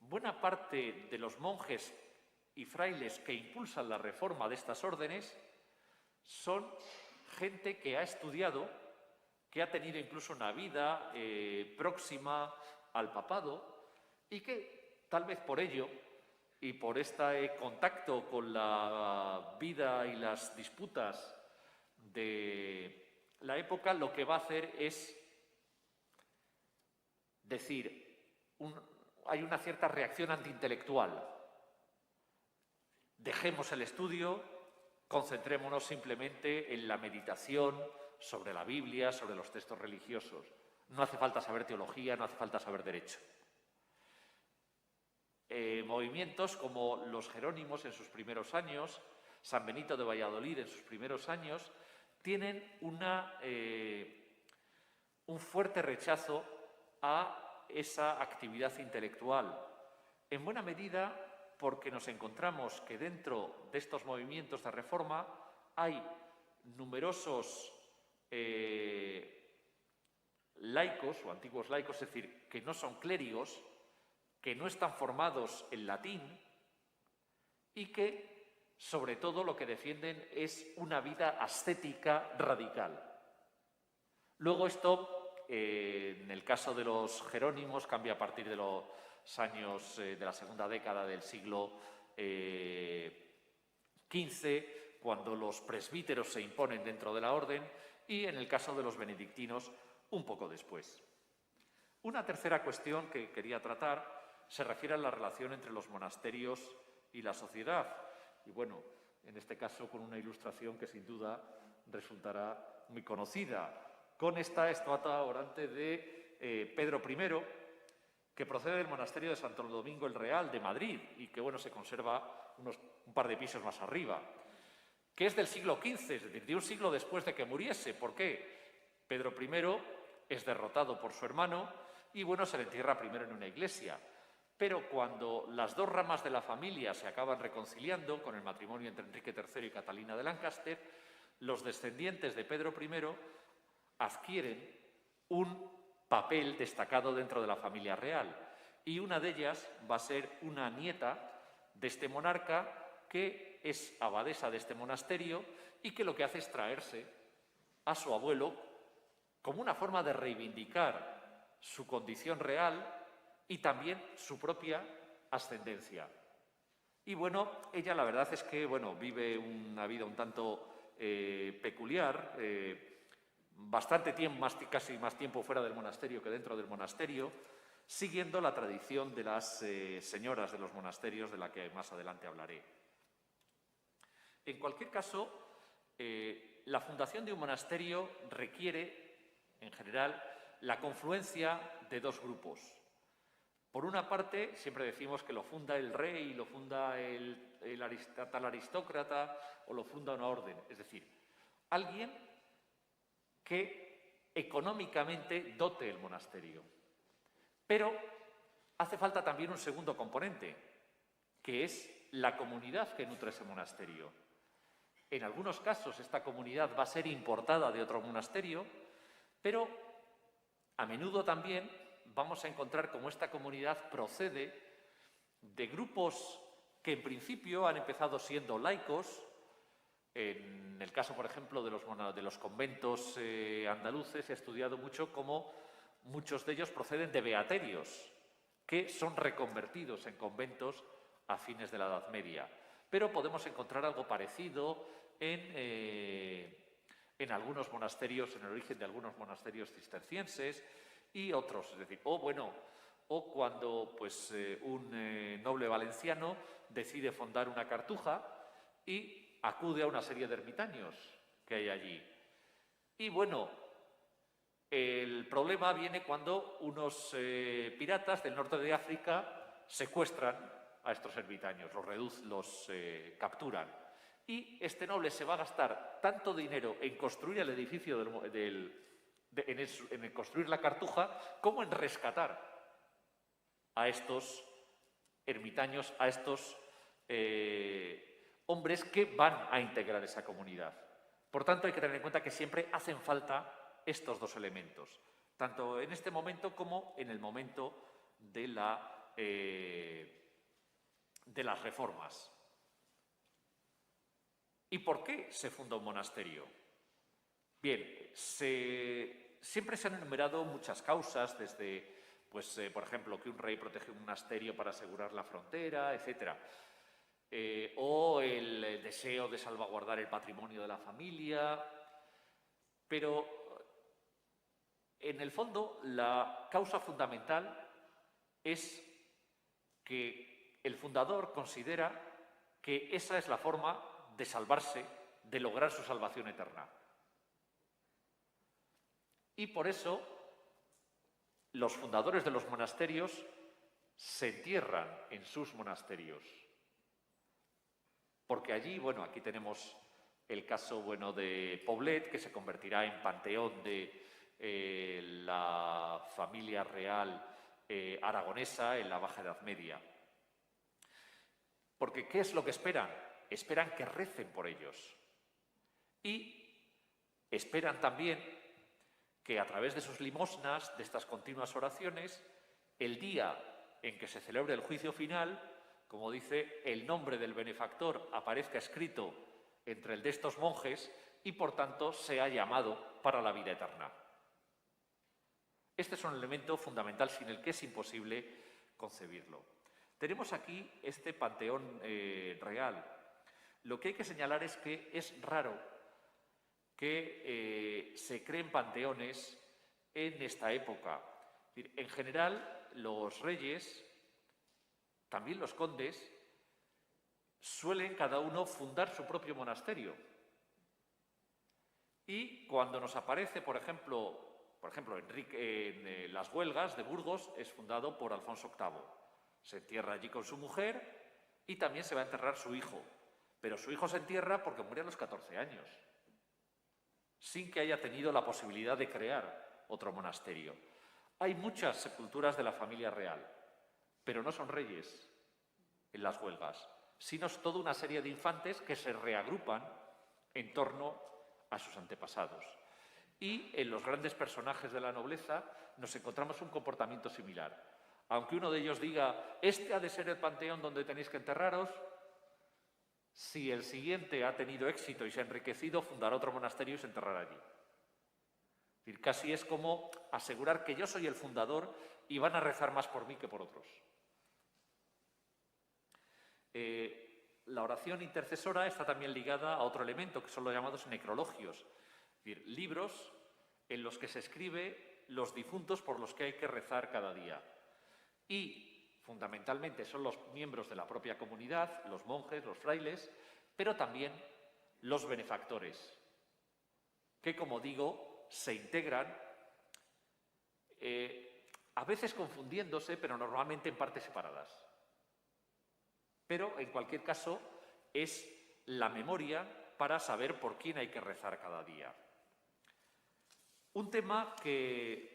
[SPEAKER 3] buena parte de los monjes y frailes que impulsan la reforma de estas órdenes son gente que ha estudiado, que ha tenido incluso una vida próxima al papado y que tal vez por ello y por este contacto con la vida y las disputas de la época, lo que va a hacer es decir, hay una cierta reacción antiintelectual. Dejemos el estudio, concentrémonos simplemente en la meditación sobre la Biblia, sobre los textos religiosos. No hace falta saber teología, no hace falta saber derecho. Movimientos como los jerónimos en sus primeros años, San Benito de Valladolid en sus primeros años, tienen un fuerte rechazo a esa actividad intelectual. En buena medida porque nos encontramos que dentro de estos movimientos de reforma hay numerosos laicos o antiguos laicos, es decir, que no son clérigos, que no están formados en latín y que, sobre todo, lo que defienden es una vida ascética radical. Luego esto, en el caso de los jerónimos, cambia a partir de los años de la segunda década del siglo XV, cuando los presbíteros se imponen dentro de la orden, y en el caso de los benedictinos, un poco después. Una tercera cuestión que quería tratar se refiere a la relación entre los monasterios y la sociedad. Y bueno, en este caso con una ilustración que sin duda resultará muy conocida, con esta estatua orante de Pedro I, que procede del monasterio de Santo Domingo el Real de Madrid y que bueno, se conserva un par de pisos más arriba, que es del siglo XV, es decir, de un siglo después de que muriese. ¿Por qué? Pedro I es derrotado por su hermano y bueno, se le entierra primero en una iglesia. Pero cuando las dos ramas de la familia se acaban reconciliando con el matrimonio entre Enrique III y Catalina de Lancaster, los descendientes de Pedro I adquieren un papel destacado dentro de la familia real. Y una de ellas va a ser una nieta de este monarca que es abadesa de este monasterio y que lo que hace es traerse a su abuelo como una forma de reivindicar su condición real y también su propia ascendencia. Y bueno, ella la verdad es que bueno, vive una vida un tanto peculiar, bastante tiempo, casi más tiempo fuera del monasterio que dentro del monasterio, siguiendo la tradición de las señoras de los monasterios, de la que más adelante hablaré. En cualquier caso, la fundación de un monasterio requiere, en general, la confluencia de dos grupos. Por una parte, siempre decimos que lo funda el rey, lo funda tal aristócrata o lo funda una orden, es decir, alguien que económicamente dote el monasterio. Pero hace falta también un segundo componente, que es la comunidad que nutre ese monasterio. En algunos casos esta comunidad va a ser importada de otro monasterio, pero a menudo también vamos a encontrar cómo esta comunidad procede de grupos que en principio han empezado siendo laicos. En el caso, por ejemplo, de los conventos andaluces, he estudiado mucho cómo muchos de ellos proceden de beaterios, que son reconvertidos en conventos a fines de la Edad Media. Pero podemos encontrar algo parecido en algunos monasterios, en el origen de algunos monasterios cistercienses y otros. Es decir, o cuando pues, un noble valenciano decide fundar una cartuja y acude a una serie de ermitaños que hay allí. Y bueno, el problema viene cuando unos piratas del norte de África secuestran a estos ermitaños, los capturan. Y este noble se va a gastar tanto dinero en construir el edificio, en construir la cartuja, como en rescatar a estos ermitaños, a estos hombres que van a integrar esa comunidad. Por tanto, hay que tener en cuenta que siempre hacen falta estos dos elementos, tanto en este momento como en el momento de las reformas. ¿Y por qué se funda un monasterio? Bien, siempre se han enumerado muchas causas, desde, pues, por ejemplo, que un rey protege un monasterio para asegurar la frontera, etcétera. O el deseo de salvaguardar el patrimonio de la familia, pero en el fondo la causa fundamental es que el fundador considera que esa es la forma de salvarse, de lograr su salvación eterna. Y por eso los fundadores de los monasterios se entierran en sus monasterios. Porque allí, bueno, aquí tenemos el caso, bueno, de Poblet, que se convertirá en panteón de la familia real aragonesa en la Baja Edad Media. Porque, ¿qué es lo que esperan? Esperan que recen por ellos. Y esperan también que a través de sus limosnas, de estas continuas oraciones, el día en que se celebre el juicio final, como dice, el nombre del benefactor aparezca escrito entre el de estos monjes y, por tanto, sea llamado para la vida eterna. Este es un elemento fundamental sin el que es imposible concebirlo. Tenemos aquí este panteón real. Lo que hay que señalar es que es raro que se creen panteones en esta época. En general, los reyes, también los condes, suelen cada uno fundar su propio monasterio. Y cuando nos aparece, por ejemplo, Enrique en las Huelgas de Burgos, es fundado por Alfonso VIII. Se entierra allí con su mujer y también se va a enterrar su hijo. Pero su hijo se entierra porque muere a los 14 años, sin que haya tenido la posibilidad de crear otro monasterio. Hay muchas sepulturas de la familia real, pero no son reyes en las Huelgas, sino es toda una serie de infantes que se reagrupan en torno a sus antepasados. Y en los grandes personajes de la nobleza nos encontramos un comportamiento similar. Aunque uno de ellos diga, este ha de ser el panteón donde tenéis que enterraros, si el siguiente ha tenido éxito y se ha enriquecido, fundará otro monasterio y se enterrará allí. Es decir, casi es como asegurar que yo soy el fundador y van a rezar más por mí que por otros. La oración intercesora está también ligada a otro elemento, que son los llamados necrologios, es decir, libros en los que se escribe los difuntos por los que hay que rezar cada día. Y fundamentalmente son los miembros de la propia comunidad, los monjes, los frailes, pero también los benefactores, que, como digo, se integran, a veces confundiéndose, pero normalmente en partes separadas. Pero, en cualquier caso, es la memoria para saber por quién hay que rezar cada día. Un tema que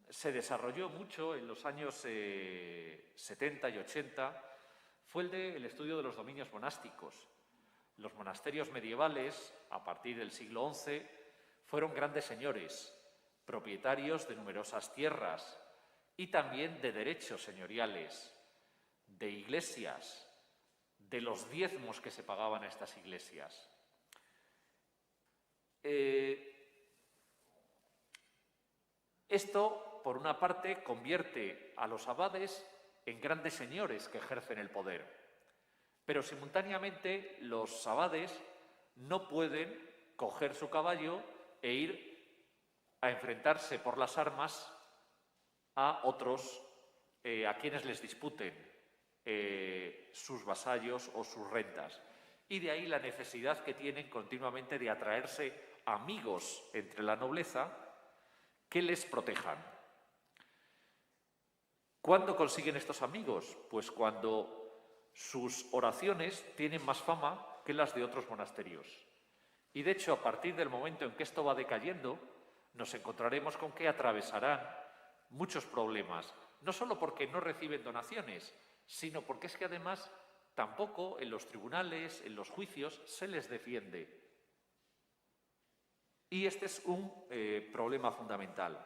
[SPEAKER 3] se desarrolló mucho en los años 70 y 80 fue el estudio de los dominios monásticos. Los monasterios medievales, a partir del siglo XI, fueron grandes señores, propietarios de numerosas tierras y también de derechos señoriales, de iglesias, de los diezmos que se pagaban a estas iglesias. Esto, por una parte, convierte a los abades en grandes señores que ejercen el poder, pero simultáneamente los abades no pueden coger su caballo e ir a enfrentarse por las armas a otros a quienes les disputen sus vasallos o sus rentas. Y de ahí la necesidad que tienen continuamente de atraerse amigos entre la nobleza que les protejan. ¿Cuándo consiguen estos amigos? Pues cuando sus oraciones tienen más fama que las de otros monasterios. Y de hecho, a partir del momento en que esto va decayendo, nos encontraremos con que atravesarán muchos problemas, no solo porque no reciben donaciones, sino porque es que además tampoco en los tribunales, en los juicios, se les defiende. Y este es un problema fundamental.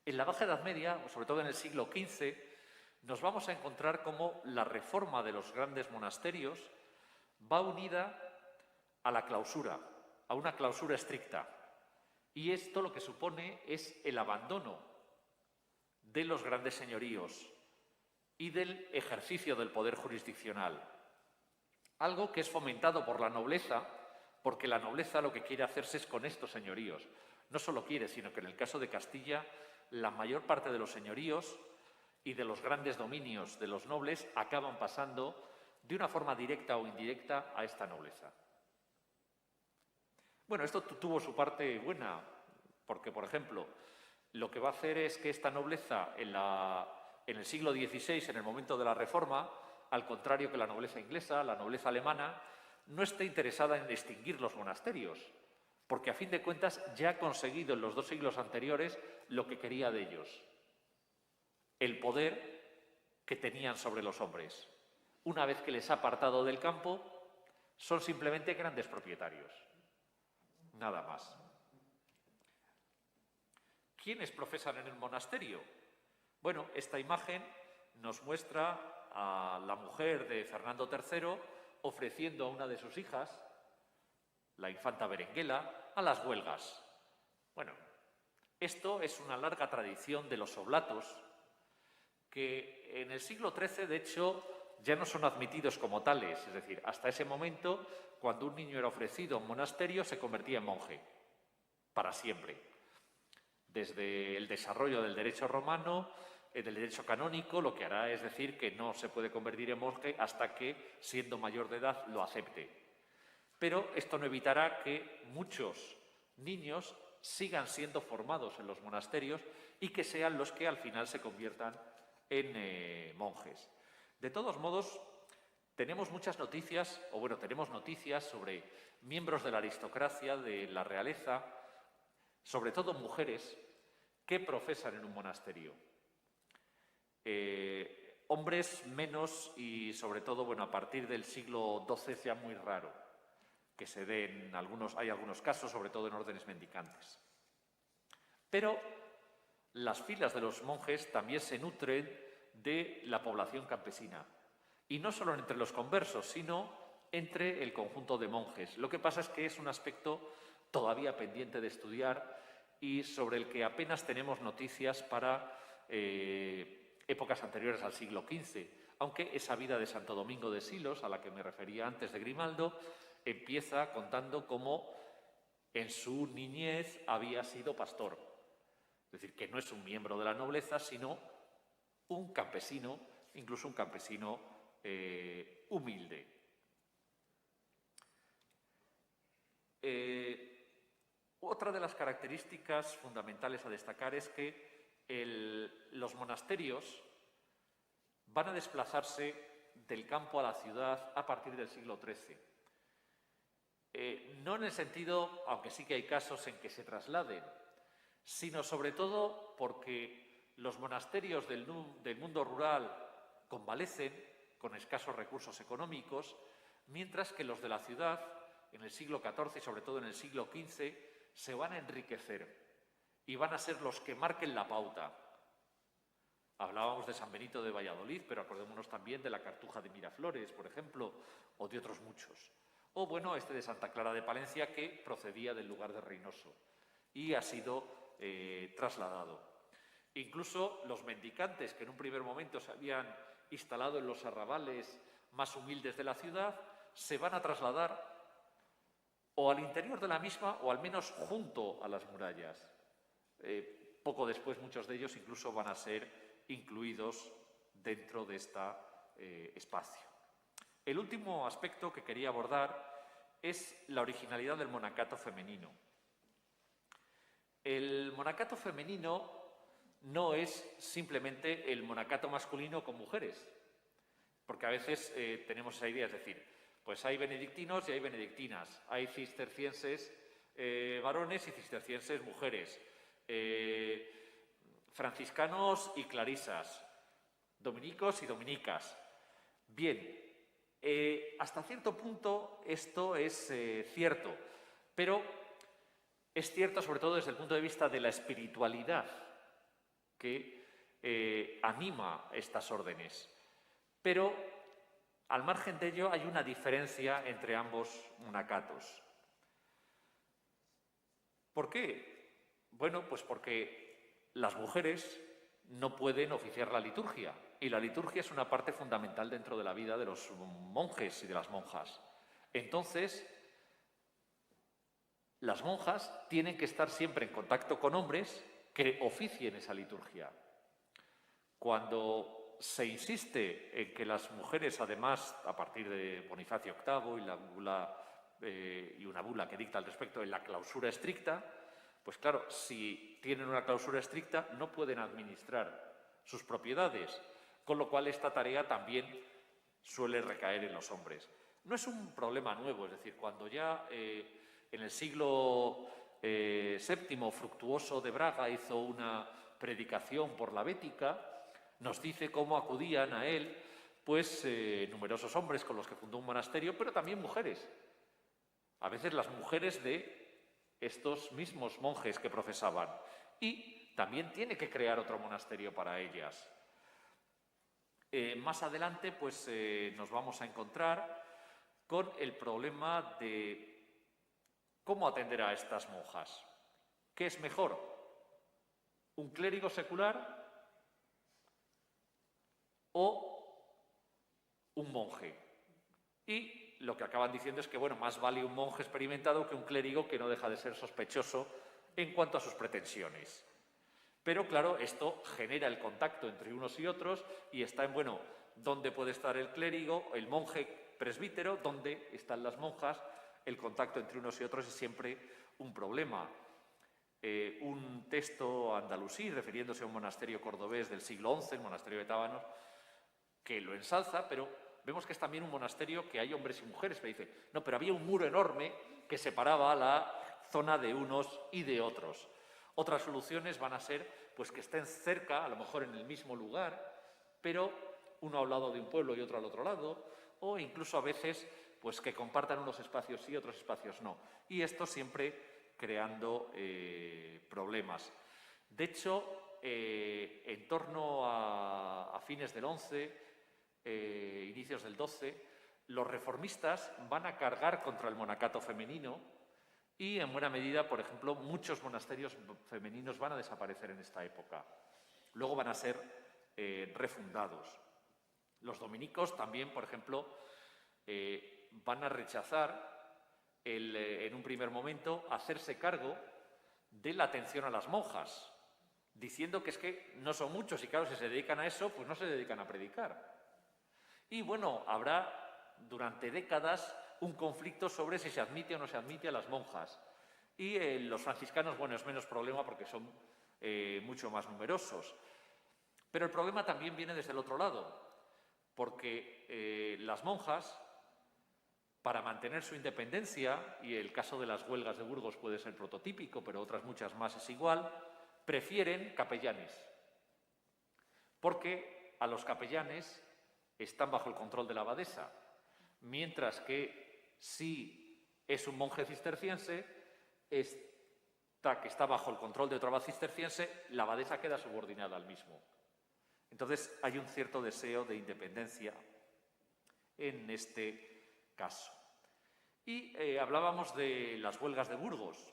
[SPEAKER 3] En la Baja Edad Media, sobre todo en el siglo XV, nos vamos a encontrar cómo la reforma de los grandes monasterios va unida a la clausura, a una clausura estricta. Y esto lo que supone es el abandono de los grandes señoríos y del ejercicio del poder jurisdiccional. Algo que es fomentado por la nobleza, porque la nobleza lo que quiere hacerse es con estos señoríos. No solo quiere, sino que en el caso de Castilla, la mayor parte de los señoríos y de los grandes dominios de los nobles acaban pasando de una forma directa o indirecta a esta nobleza. Bueno, esto tuvo su parte buena, porque, por ejemplo, lo que va a hacer es que esta nobleza en el siglo XVI, en el momento de la Reforma, al contrario que la nobleza inglesa, la nobleza alemana, no esté interesada en extinguir los monasterios, porque a fin de cuentas ya ha conseguido en los 2 siglos anteriores lo que quería de ellos, el poder que tenían sobre los hombres. Una vez que les ha apartado del campo, son simplemente grandes propietarios, nada más. ¿Quiénes profesan en el monasterio? Bueno, esta imagen nos muestra a la mujer de Fernando III ofreciendo a una de sus hijas, la infanta Berenguela, a las huelgas. Bueno, esto es una larga tradición de los oblatos que en el siglo XIII, de hecho, ya no son admitidos como tales. Es decir, hasta ese momento, cuando un niño era ofrecido a un monasterio, se convertía en monje, para siempre. Desde el desarrollo del derecho romano, del derecho canónico, lo que hará es decir que no se puede convertir en monje hasta que, siendo mayor de edad, lo acepte. Pero esto no evitará que muchos niños sigan siendo formados en los monasterios y que sean los que al final se conviertan en monjes. De todos modos, tenemos muchas noticias, tenemos noticias sobre miembros de la aristocracia, de la realeza, sobre todo mujeres, que profesan en un monasterio. Hombres menos y, sobre todo, a partir del siglo XII es ya muy raro que se den hay algunos casos, sobre todo en órdenes mendicantes. Pero las filas de los monjes también se nutren de la población campesina. Y no solo entre los conversos, sino entre el conjunto de monjes. Lo que pasa es que es un aspecto todavía pendiente de estudiar y sobre el que apenas tenemos noticias para épocas anteriores al siglo XV, aunque esa vida de Santo Domingo de Silos, a la que me refería antes de Grimaldo, empieza contando cómo en su niñez había sido pastor. Es decir, que no es un miembro de la nobleza, sino un campesino, incluso un campesino humilde. Otra de las características fundamentales a destacar es que los monasterios van a desplazarse del campo a la ciudad a partir del siglo XIII. No en el sentido, aunque sí que hay casos en que se trasladen, sino sobre todo porque los monasterios del mundo rural convalecen con escasos recursos económicos, mientras que los de la ciudad, en el siglo XIV y sobre todo en el siglo XV, se van a enriquecer y van a ser los que marquen la pauta. Hablábamos de San Benito de Valladolid, pero acordémonos también de la Cartuja de Miraflores, por ejemplo, o de otros muchos. O de Santa Clara de Palencia, que procedía del lugar de Reynoso y ha sido trasladado. Incluso los mendicantes que en un primer momento se habían instalado en los arrabales más humildes de la ciudad, se van a trasladar o al interior de la misma o al menos junto a las murallas. Poco después muchos de ellos incluso van a ser incluidos dentro de este espacio. El último aspecto que quería abordar es la originalidad del monacato femenino. El monacato femenino no es simplemente el monacato masculino con mujeres, porque a veces tenemos esa idea, es decir, pues hay benedictinos y hay benedictinas, hay cistercienses varones y cistercienses mujeres, franciscanos y clarisas, dominicos y dominicas. Bien, hasta cierto punto esto es cierto, pero es cierto sobre todo desde el punto de vista de la espiritualidad que anima estas órdenes. Pero al margen de ello hay una diferencia entre ambos monacatos. ¿Por qué? Bueno, pues porque las mujeres no pueden oficiar la liturgia y la liturgia es una parte fundamental dentro de la vida de los monjes y de las monjas. Entonces, las monjas tienen que estar siempre en contacto con hombres que oficien esa liturgia. Cuando se insiste en que las mujeres, además, a partir de Bonifacio VIII y una bula que dicta al respecto en la clausura estricta, pues claro, si tienen una clausura estricta no pueden administrar sus propiedades, con lo cual esta tarea también suele recaer en los hombres. No es un problema nuevo, es decir, cuando ya en el siglo VII Fructuoso de Braga hizo una predicación por la Bética, nos dice cómo acudían a él pues numerosos hombres con los que fundó un monasterio, pero también mujeres. A veces las mujeres de estos mismos monjes que profesaban. Y también tiene que crear otro monasterio para ellas. Más adelante pues nos vamos a encontrar con el problema de cómo atender a estas monjas. ¿Qué es mejor? ¿Un clérigo secular o un monje? Y lo que acaban diciendo es que, bueno, más vale un monje experimentado que un clérigo que no deja de ser sospechoso en cuanto a sus pretensiones. Pero, claro, esto genera el contacto entre unos y otros y está en, bueno, ¿dónde puede estar el clérigo, el monje presbítero? ¿Dónde están las monjas? El contacto entre unos y otros es siempre un problema. Un texto andalusí, refiriéndose a un monasterio cordobés del siglo XI, el monasterio de Tábanos, que lo ensalza, pero vemos que es también un monasterio que hay hombres y mujeres, pero dice, no, pero había un muro enorme que separaba la zona de unos y de otros. Otras soluciones van a ser pues, que estén cerca, a lo mejor en el mismo lugar, pero uno a un lado de un pueblo y otro al otro lado, o incluso a veces pues, que compartan unos espacios sí y otros espacios no. Y esto siempre creando problemas. De hecho, en torno a fines del XI, inicios del XII, los reformistas van a cargar contra el monacato femenino y, en buena medida, por ejemplo, muchos monasterios femeninos van a desaparecer en esta época. Luego van a ser refundados. Los dominicos también, por ejemplo, van a rechazar en un primer momento hacerse cargo de la atención a las monjas, diciendo que es que no son muchos y claro, si se dedican a eso, pues no se dedican a predicar. Y bueno, habrá durante décadas un conflicto sobre si se admite o no se admite a las monjas. Y los franciscanos, bueno, es menos problema porque son mucho más numerosos. Pero el problema también viene desde el otro lado, porque las monjas, para mantener su independencia, y el caso de las huelgas de Burgos puede ser prototípico, pero otras muchas más es igual, prefieren capellanes, porque a los capellanes están bajo el control de la abadesa, mientras que si es un monje cisterciense, que está bajo el control de otro abad cisterciense, la abadesa queda subordinada al mismo. Entonces hay un cierto deseo de independencia en este caso. Y hablábamos de las huelgas de Burgos.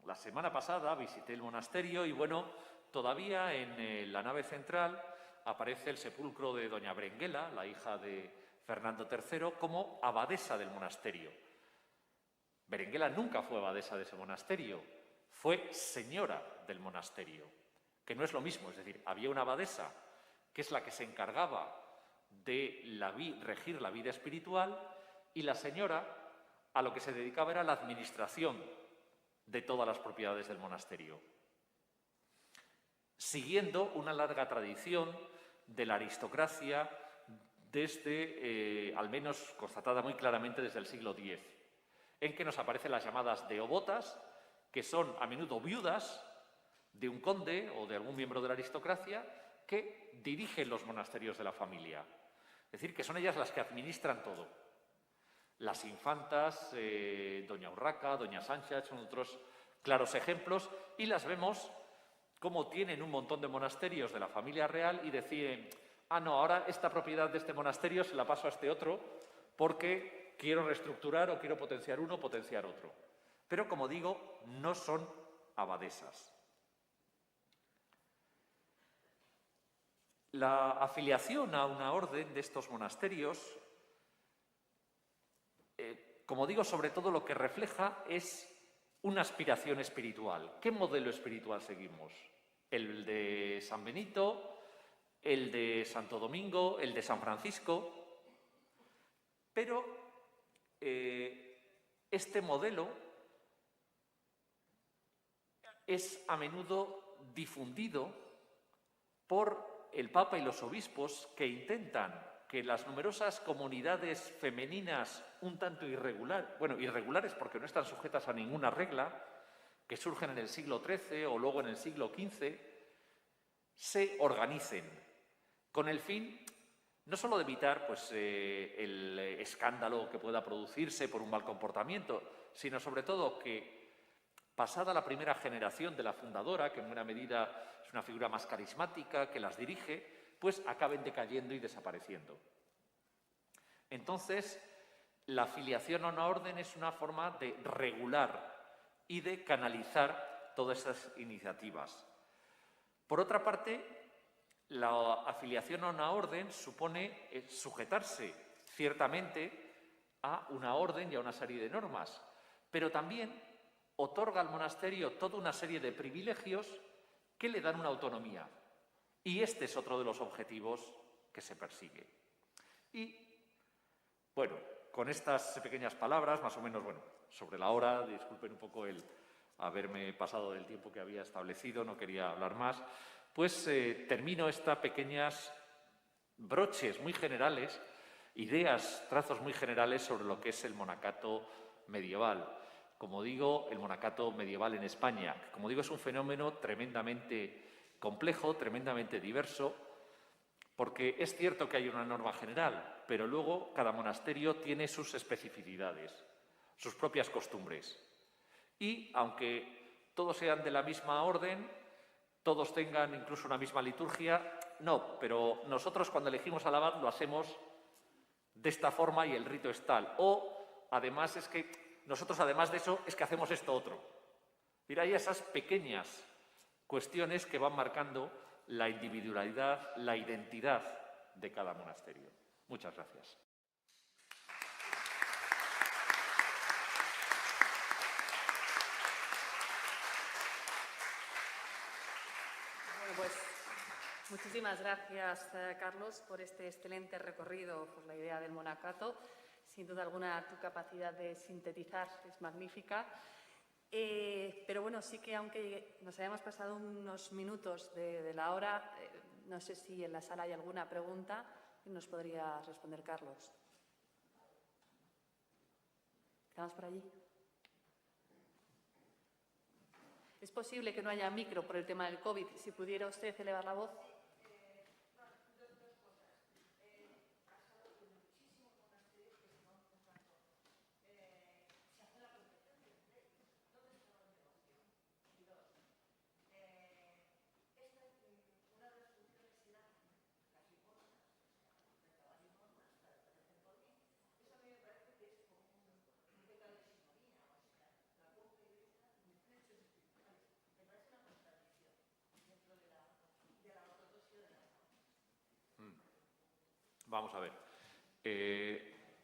[SPEAKER 3] La semana pasada visité el monasterio y, bueno, todavía en la nave central aparece el sepulcro de doña Berenguela, la hija de Fernando III, como abadesa del monasterio. Berenguela nunca fue abadesa de ese monasterio, fue señora del monasterio, que no es lo mismo, es decir, había una abadesa que es la que se encargaba de regir la vida espiritual y la señora a lo que se dedicaba era la administración de todas las propiedades del monasterio, siguiendo una larga tradición de la aristocracia desde, al menos constatada muy claramente desde el siglo X, en que nos aparecen las llamadas deobotas, que son a menudo viudas de un conde o de algún miembro de la aristocracia que dirigen los monasterios de la familia. Es decir, que son ellas las que administran todo. Las infantas, doña Urraca, doña Sancha, son otros claros ejemplos, y las vemos como tienen un montón de monasterios de la familia real y deciden, ah, no, ahora esta propiedad de este monasterio se la paso a este otro porque quiero reestructurar o quiero potenciar uno o potenciar otro. Pero, como digo, no son abadesas. La afiliación a una orden de estos monasterios, como digo, sobre todo lo que refleja es una aspiración espiritual. ¿Qué modelo espiritual seguimos? ¿El de San Benito, el de Santo Domingo, el de San Francisco? Pero este modelo es a menudo difundido por el Papa y los obispos, que intentan que las numerosas comunidades femeninas un tanto irregulares porque no están sujetas a ninguna regla, que surgen en el siglo XIII o luego en el siglo XV, se organicen con el fin no solo de evitar pues, el escándalo que pueda producirse por un mal comportamiento, sino sobre todo que, pasada la primera generación de la fundadora, que en buena medida es una figura más carismática, que las dirige, pues acaben decayendo y desapareciendo. Entonces, la afiliación a una orden es una forma de regular y de canalizar todas esas iniciativas. Por otra parte, la afiliación a una orden supone sujetarse ciertamente a una orden y a una serie de normas, pero también
[SPEAKER 4] otorga al monasterio toda una serie de privilegios que le dan una autonomía. Y este es otro de los objetivos que se persigue. Y, bueno, con estas pequeñas palabras, más o menos, bueno, sobre la hora, disculpen un poco el haberme pasado del tiempo que había establecido, no quería hablar más, pues termino estas pequeñas broches muy generales, ideas, trazos muy generales sobre lo que es el monacato medieval. Como digo, el monacato medieval en España, como digo, es un fenómeno tremendamente complejo, tremendamente diverso, porque es cierto que hay una norma general, pero luego cada monasterio tiene sus especificidades, sus propias costumbres. Y aunque todos sean de la misma orden, todos tengan incluso una misma liturgia, no, pero nosotros cuando elegimos al abad lo hacemos de esta forma y el rito es tal. O, además, es que nosotros, además de eso, es que hacemos esto otro. Mira, hay esas pequeñas cuestiones que van marcando la individualidad, la identidad de cada monasterio. Muchas gracias.
[SPEAKER 2] Bueno, pues muchísimas gracias, Carlos, por este excelente recorrido por la idea del monacato. Sin duda alguna, tu capacidad de sintetizar es magnífica. Pero bueno, sí que aunque nos hayamos pasado unos minutos de la hora, no sé si en la sala hay alguna pregunta que nos podría responder Carlos. ¿Estamos por allí? ¿Es posible que no haya micro por el tema del COVID? Si pudiera usted elevar la voz.
[SPEAKER 3] Vamos a ver.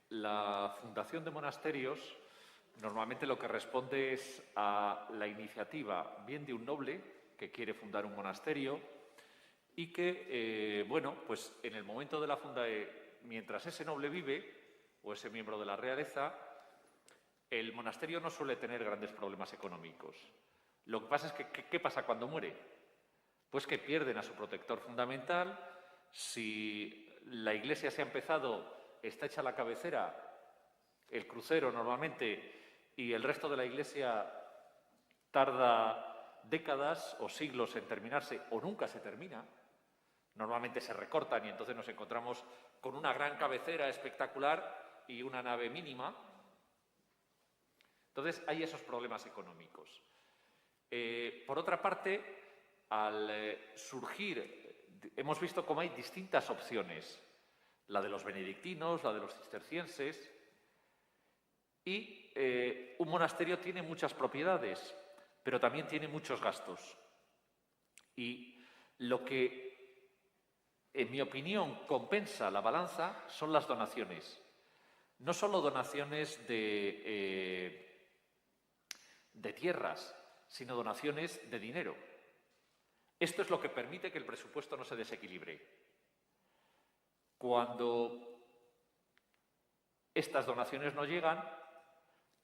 [SPEAKER 3] La Fundación de Monasterios normalmente lo que responde es a la iniciativa bien de un noble que quiere fundar un monasterio y que, bueno, pues en el momento de la fundación, mientras ese noble vive o ese miembro de la realeza, el monasterio no suele tener grandes problemas económicos. Lo que pasa es que, ¿qué pasa cuando muere? Pues que pierden a su protector fundamental. Si la iglesia se ha empezado, está hecha la cabecera, el crucero normalmente, y el resto de la iglesia tarda décadas o siglos en terminarse o nunca se termina, normalmente se recortan y entonces nos encontramos con una gran cabecera espectacular y una nave mínima. Entonces hay esos problemas económicos. Por otra parte, al surgir, hemos visto cómo hay distintas opciones, la de los benedictinos, la de los cistercienses, y un monasterio tiene muchas propiedades, pero también tiene muchos gastos. Y lo que, en mi opinión, compensa la balanza son las donaciones. No solo donaciones de tierras, sino donaciones de dinero. Esto es lo que permite que el presupuesto no se desequilibre. Cuando estas donaciones no llegan,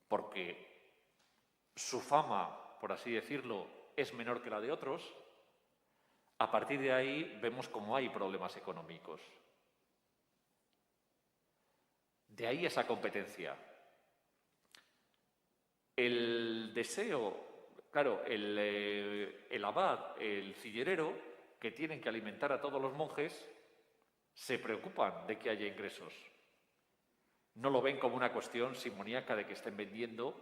[SPEAKER 3] porque su fama, por así decirlo, es menor que la de otros, a partir de ahí vemos cómo hay problemas económicos. De ahí esa competencia. El deseo, claro, el abad, el cillerero, que tienen que alimentar a todos los monjes, se preocupan de que haya ingresos. No lo ven como una cuestión simoníaca de que estén vendiendo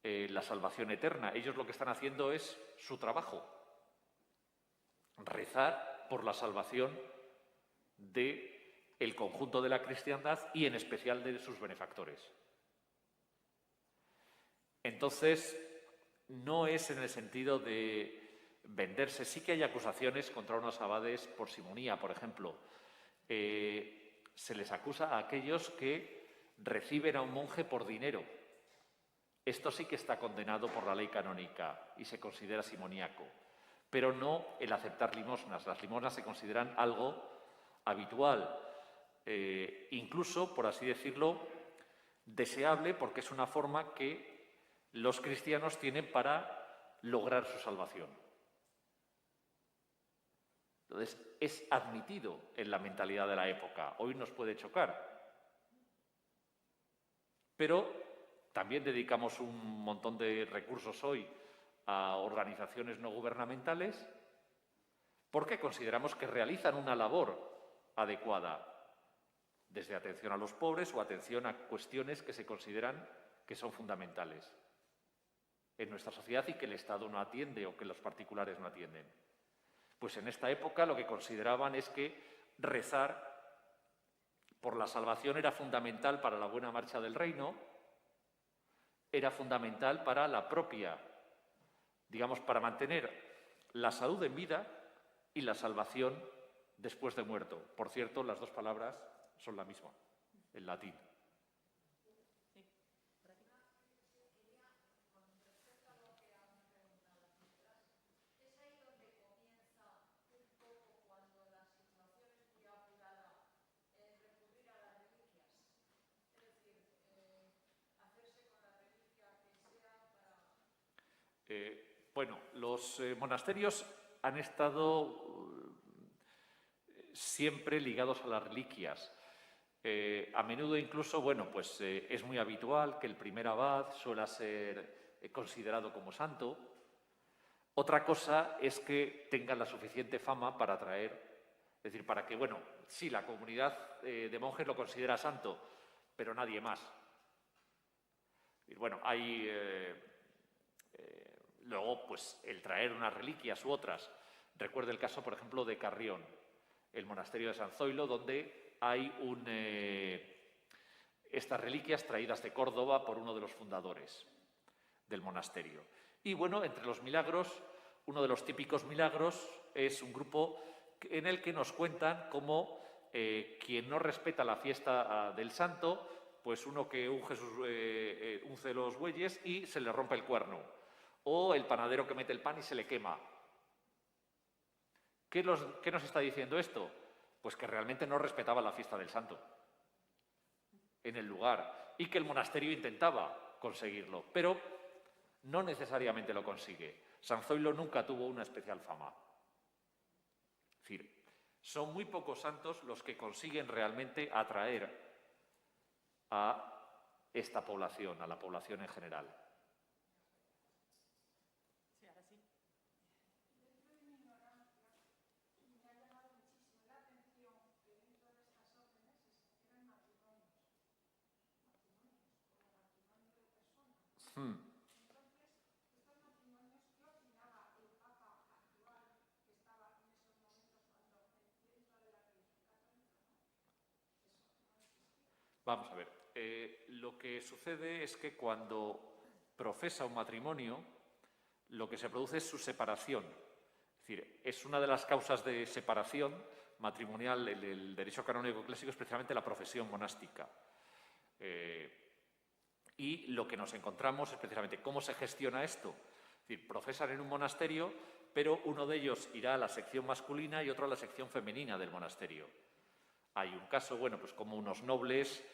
[SPEAKER 3] la salvación eterna. Ellos lo que están haciendo es su trabajo, rezar por la salvación del conjunto de la cristiandad y en especial de sus benefactores. Entonces, no es en el sentido de venderse. Sí que hay acusaciones contra unos abades por simonía, por ejemplo. Se les acusa a aquellos que reciben a un monje por dinero.
[SPEAKER 4] esto sí que está condenado por la ley canónica y se considera simoníaco, pero no el aceptar limosnas. Las limosnas se consideran algo habitual, incluso, por así decirlo, deseable, porque es una forma que los cristianos tienen para lograr su salvación. Entonces, es admitido en la mentalidad de la época. Hoy nos puede chocar. Pero también dedicamos un montón de recursos hoy a organizaciones no gubernamentales porque consideramos que realizan una labor adecuada, desde atención a los pobres o atención a cuestiones que se consideran que son fundamentales en nuestra sociedad y que el Estado no atiende o que los particulares no atienden. Pues en esta época lo que consideraban es que rezar por la salvación era fundamental para la buena marcha del reino, era fundamental para la propia, digamos, para mantener la salud en vida y la salvación después de muerto. Por cierto, las dos palabras son la misma, en latín. Bueno, los monasterios han estado siempre ligados a las reliquias. A menudo incluso, bueno, pues es muy habitual que el primer abad suele ser considerado como santo. Otra cosa es que tenga la suficiente fama para atraer, es decir, para que, bueno, sí, la comunidad de monjes lo considera santo, pero nadie más. Y bueno, hay luego, pues, el traer unas reliquias u otras. Recuerdo el caso, por ejemplo, de Carrión, el monasterio de San Zoilo, donde hay estas reliquias traídas de Córdoba por uno de los fundadores del monasterio. Y bueno, entre los milagros, uno de los típicos milagros es un grupo en el que nos cuentan cómo quien no respeta la fiesta del santo, pues uno que unce los bueyes y se le rompe el cuerno. O el panadero que mete el pan y se le quema. ¿Qué nos está diciendo esto? Pues que realmente no respetaba la fiesta del santo en el lugar y que el monasterio intentaba conseguirlo, pero no necesariamente lo consigue. San Zoilo nunca tuvo una especial fama. Es decir, son muy pocos santos los que consiguen realmente atraer a esta población, a la población en general. Vamos a ver, lo que sucede es que cuando profesa un matrimonio, lo que se produce es su separación. Es decir, es una de las causas de separación matrimonial en el derecho canónico clásico, especialmente la profesión monástica. Y lo que nos encontramos es precisamente cómo se gestiona esto. Es decir, profesan en un monasterio, pero uno de ellos irá a la sección masculina y otro a la sección femenina del monasterio. Hay un caso, bueno, pues como unos nobles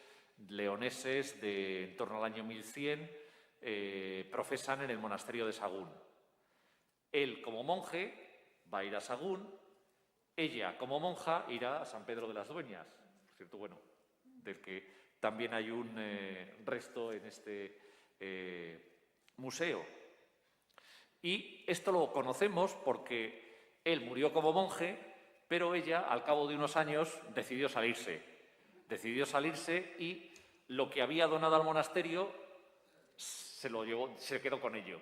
[SPEAKER 4] leoneses de en torno al año 1100 profesan en el monasterio de Sagún. Él, como monje, va a ir a Sagún. Ella, como monja, irá a San Pedro de las Dueñas. Por cierto, bueno, del que también hay un resto en este museo. Y esto lo conocemos porque él murió como monje, pero ella, al cabo de unos años, decidió salirse. Decidió salirse y lo que había donado al monasterio se lo llevó, se quedó con ello.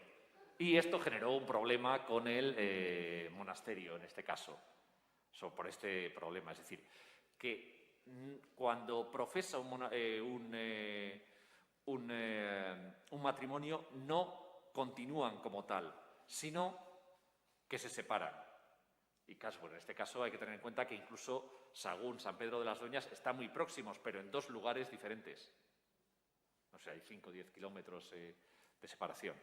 [SPEAKER 4] Y esto generó un problema con el monasterio, en este caso, por este problema. Es decir, que cuando profesa un matrimonio no continúan como tal, sino que se separan. Y bueno, en este caso hay que tener en cuenta que incluso Sagún, San Pedro de las Dueñas están muy próximos, pero en dos lugares diferentes. No sé, hay 5 o 10 kilómetros
[SPEAKER 3] de separación.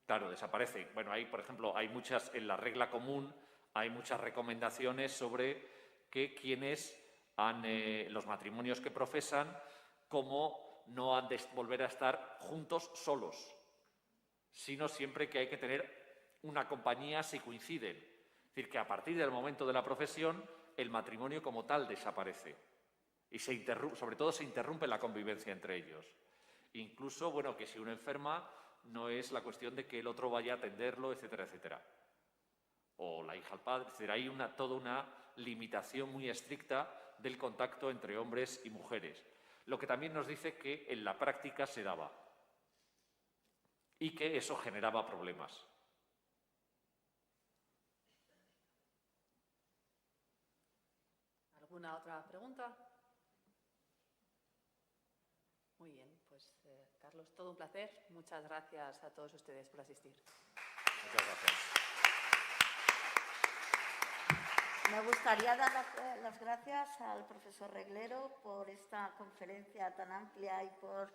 [SPEAKER 3] Claro, desaparece. Bueno, hay, por ejemplo, hay muchas, en la regla común, hay muchas recomendaciones sobre que quienes han, los matrimonios que profesan, cómo no han de volver a estar juntos solos, sino siempre que hay que tener una compañía si coinciden. Es decir, que a partir del momento de la profesión, el matrimonio como tal desaparece. Y sobre todo se interrumpe la convivencia entre ellos. Incluso, bueno, que si uno enferma, no es la cuestión de que el otro vaya a atenderlo, etcétera, etcétera. O la hija al padre, es decir, hay toda una limitación muy estricta del contacto entre hombres y mujeres. Lo que también nos dice que en la práctica se daba y que eso generaba problemas.
[SPEAKER 2] ¿Alguna otra pregunta? Muy bien, pues Carlos, todo un placer. Muchas gracias a todos ustedes por asistir.
[SPEAKER 3] Muchas gracias.
[SPEAKER 1] Me gustaría dar las gracias al profesor Reglero por esta conferencia tan amplia y por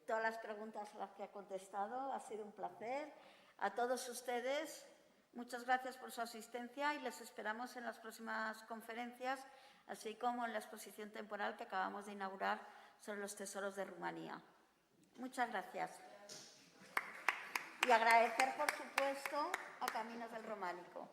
[SPEAKER 1] todas las preguntas a las que ha contestado. Ha sido un placer. A todos ustedes, muchas gracias por su asistencia y les esperamos en las próximas conferencias, así como en la exposición temporal que acabamos de inaugurar sobre los tesoros de Rumanía. Muchas gracias. Y agradecer, por supuesto, a Caminos del Románico.